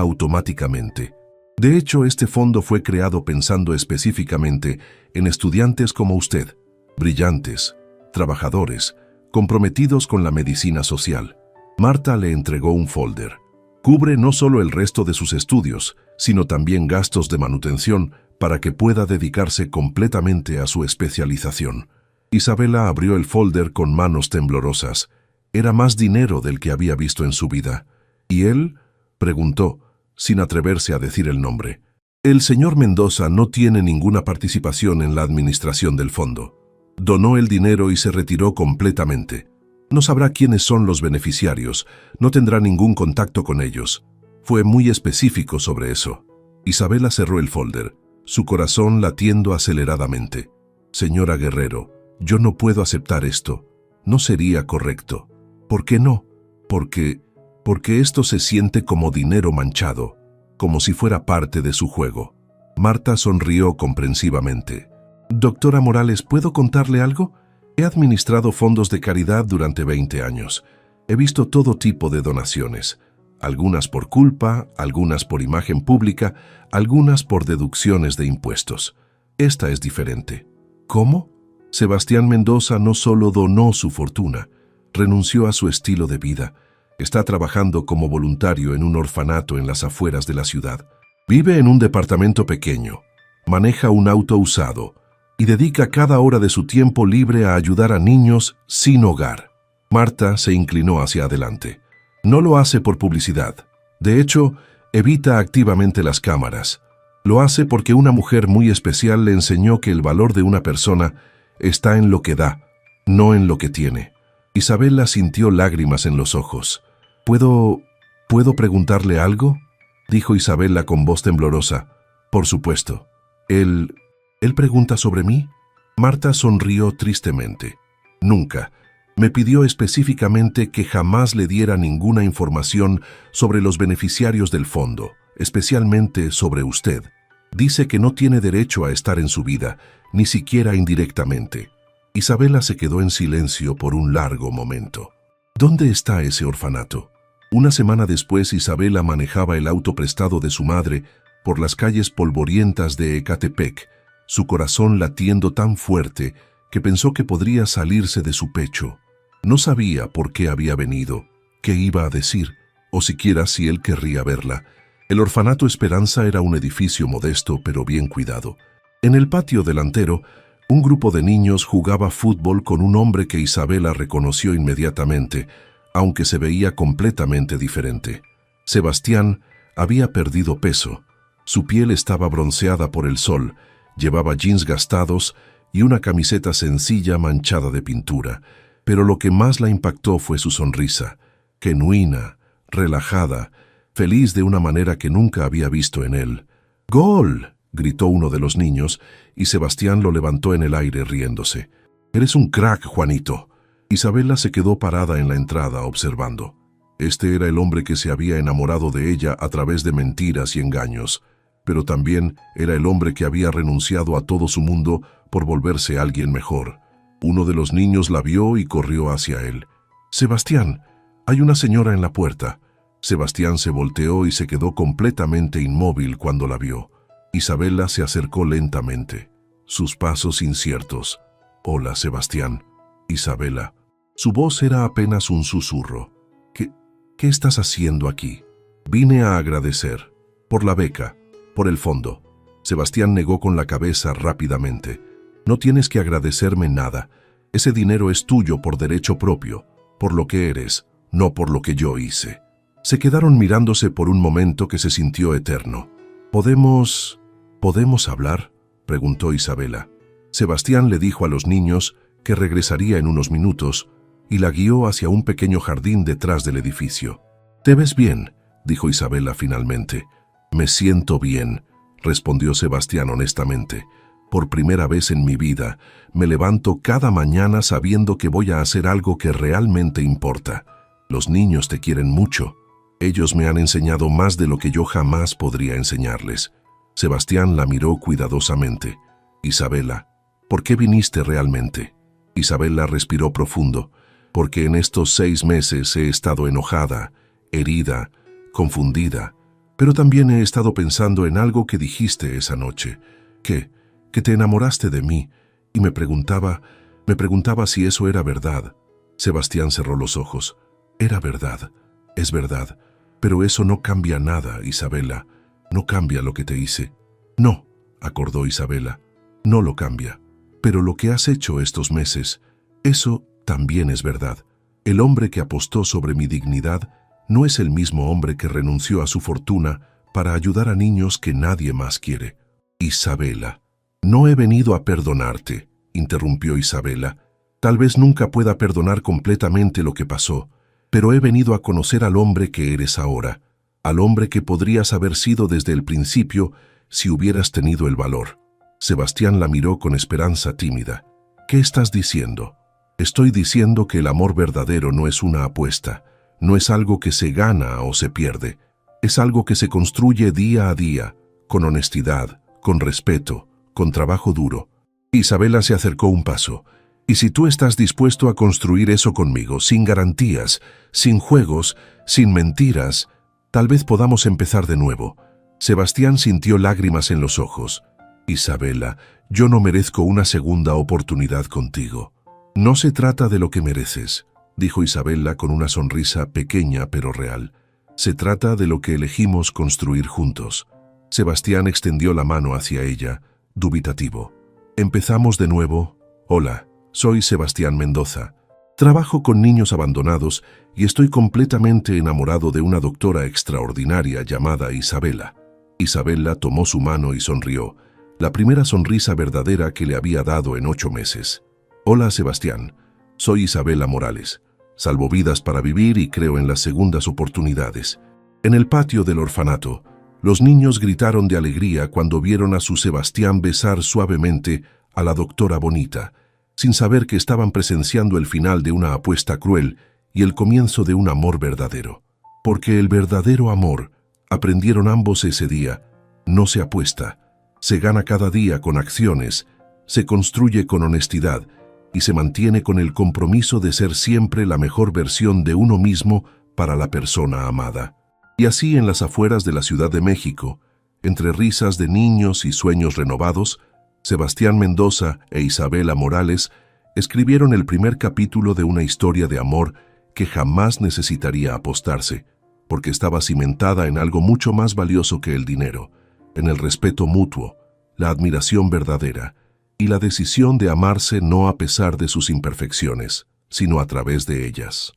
automáticamente. De hecho, este fondo fue creado pensando específicamente en estudiantes como usted, brillantes, trabajadores, comprometidos con la medicina social. Marta le entregó un folder. Cubre no solo el resto de sus estudios, sino también gastos de manutención para que pueda dedicarse completamente a su especialización. Isabela abrió el folder con manos temblorosas. Era más dinero del que había visto en su vida. ¿Y él? Preguntó, sin atreverse a decir el nombre. El señor Mendoza no tiene ninguna participación en la administración del fondo. Donó el dinero y se retiró completamente. No sabrá quiénes son los beneficiarios, no tendrá ningún contacto con ellos. Fue muy específico sobre eso. Isabela cerró el folder, su corazón latiendo aceleradamente. Señora Guerrero, yo no puedo aceptar esto. No sería correcto. ¿Por qué no? Porque esto se siente como dinero manchado, como si fuera parte de su juego. Marta sonrió comprensivamente. Doctora Morales, ¿puedo contarle algo? He administrado fondos de caridad durante 20 años. He visto todo tipo de donaciones. Algunas por culpa, algunas por imagen pública, algunas por deducciones de impuestos. Esta es diferente. ¿Cómo? Sebastián Mendoza no solo donó su fortuna, renunció a su estilo de vida. Está trabajando como voluntario en un orfanato en las afueras de la ciudad. Vive en un departamento pequeño, maneja un auto usado y dedica cada hora de su tiempo libre a ayudar a niños sin hogar. Marta se inclinó hacia adelante. No lo hace por publicidad. De hecho, evita activamente las cámaras. Lo hace porque una mujer muy especial le enseñó que el valor de una persona está en lo que da, no en lo que tiene. Isabela sintió lágrimas en los ojos. ¿Puedo preguntarle algo?, dijo Isabela con voz temblorosa. Por supuesto. ¿Él pregunta sobre mí? Marta sonrió tristemente. Nunca. Me pidió específicamente que jamás le diera ninguna información sobre los beneficiarios del fondo, especialmente sobre usted. Dice que no tiene derecho a estar en su vida, ni siquiera indirectamente. Isabela se quedó en silencio por un largo momento. ¿Dónde está ese orfanato? Una semana después, Isabela manejaba el auto prestado de su madre por las calles polvorientas de Ecatepec, su corazón latiendo tan fuerte que pensó que podría salirse de su pecho. No sabía por qué había venido, qué iba a decir, o siquiera si él querría verla. El orfanato Esperanza era un edificio modesto pero bien cuidado. En el patio delantero, un grupo de niños jugaba fútbol con un hombre que Isabela reconoció inmediatamente, aunque se veía completamente diferente. Sebastián había perdido peso. Su piel estaba bronceada por el sol, llevaba jeans gastados y una camiseta sencilla manchada de pintura. Pero lo que más la impactó fue su sonrisa, genuina, relajada, feliz de una manera que nunca había visto en él. ¡Gol!, gritó uno de los niños, y Sebastián lo levantó en el aire riéndose. «Eres un crack, Juanito». Isabela se quedó parada en la entrada observando. Este era el hombre que se había enamorado de ella a través de mentiras y engaños, pero también era el hombre que había renunciado a todo su mundo por volverse alguien mejor. Uno de los niños la vio y corrió hacia él. «Sebastián, hay una señora en la puerta». Sebastián se volteó y se quedó completamente inmóvil cuando la vio. Isabela se acercó lentamente, sus pasos inciertos. «Hola, Sebastián». «Isabela». Su voz era apenas un susurro. ¿Qué estás haciendo aquí?» «Vine a agradecer. Por la beca, por el fondo». Sebastián negó con la cabeza rápidamente. «No tienes que agradecerme nada. Ese dinero es tuyo por derecho propio, por lo que eres, no por lo que yo hice». Se quedaron mirándose por un momento que se sintió eterno. ¿Podemos hablar?», preguntó Isabela. Sebastián le dijo a los niños que regresaría en unos minutos y la guió hacia un pequeño jardín detrás del edificio. «¿Te ves bien?», dijo Isabela finalmente. «Me siento bien», respondió Sebastián honestamente. «Por primera vez en mi vida, me levanto cada mañana sabiendo que voy a hacer algo que realmente importa. Los niños te quieren mucho. Ellos me han enseñado más de lo que yo jamás podría enseñarles». Sebastián la miró cuidadosamente. «Isabela, ¿por qué viniste realmente?». Isabela respiró profundo. «Porque en estos 6 meses he estado enojada, herida, confundida, pero también he estado pensando en algo que dijiste esa noche, que te enamoraste de mí, y me preguntaba si eso era verdad». Sebastián cerró los ojos. Era verdad, es verdad, pero eso no cambia nada, Isabela. No cambia lo que te hice. No, acordó Isabela, no lo cambia. Pero lo que has hecho estos meses, eso también es verdad. El hombre que apostó sobre mi dignidad no es el mismo hombre que renunció a su fortuna para ayudar a niños que nadie más quiere. Isabela, no he venido a perdonarte, interrumpió Isabela. Tal vez nunca pueda perdonar completamente lo que pasó, pero he venido a conocer al hombre que eres ahora, al hombre que podrías haber sido desde el principio si hubieras tenido el valor. Sebastián la miró con esperanza tímida. ¿Qué estás diciendo? Estoy diciendo que el amor verdadero no es una apuesta, no es algo que se gana o se pierde, es algo que se construye día a día, con honestidad, con respeto, con trabajo duro. Isabela se acercó un paso. Y si tú estás dispuesto a construir eso conmigo, sin garantías, sin juegos, sin mentiras, tal vez podamos empezar de nuevo. Sebastián sintió lágrimas en los ojos. Isabela, yo no merezco una segunda oportunidad contigo. No se trata de lo que mereces, dijo Isabela con una sonrisa pequeña pero real. Se trata de lo que elegimos construir juntos. Sebastián extendió la mano hacia ella, dubitativo. Empezamos de nuevo. Hola, soy Sebastián Mendoza. Trabajo con niños abandonados y estoy completamente enamorado de una doctora extraordinaria llamada Isabela. Isabela tomó su mano y sonrió, la primera sonrisa verdadera que le había dado en 8 meses. Hola Sebastián, soy Isabela Morales. Salvo vidas para vivir y creo en las segundas oportunidades. En el patio del orfanato, los niños gritaron de alegría cuando vieron a su Sebastián besar suavemente a la doctora Bonita, sin saber que estaban presenciando el final de una apuesta cruel y el comienzo de un amor verdadero. Porque el verdadero amor, aprendieron ambos ese día, no se apuesta, se gana cada día con acciones, se construye con honestidad y se mantiene con el compromiso de ser siempre la mejor versión de uno mismo para la persona amada. Y así en las afueras de la Ciudad de México, entre risas de niños y sueños renovados, Sebastián Mendoza e Isabela Morales escribieron el primer capítulo de una historia de amor que jamás necesitaría apostarse, porque estaba cimentada en algo mucho más valioso que el dinero, en el respeto mutuo, la admiración verdadera y la decisión de amarse no a pesar de sus imperfecciones, sino a través de ellas.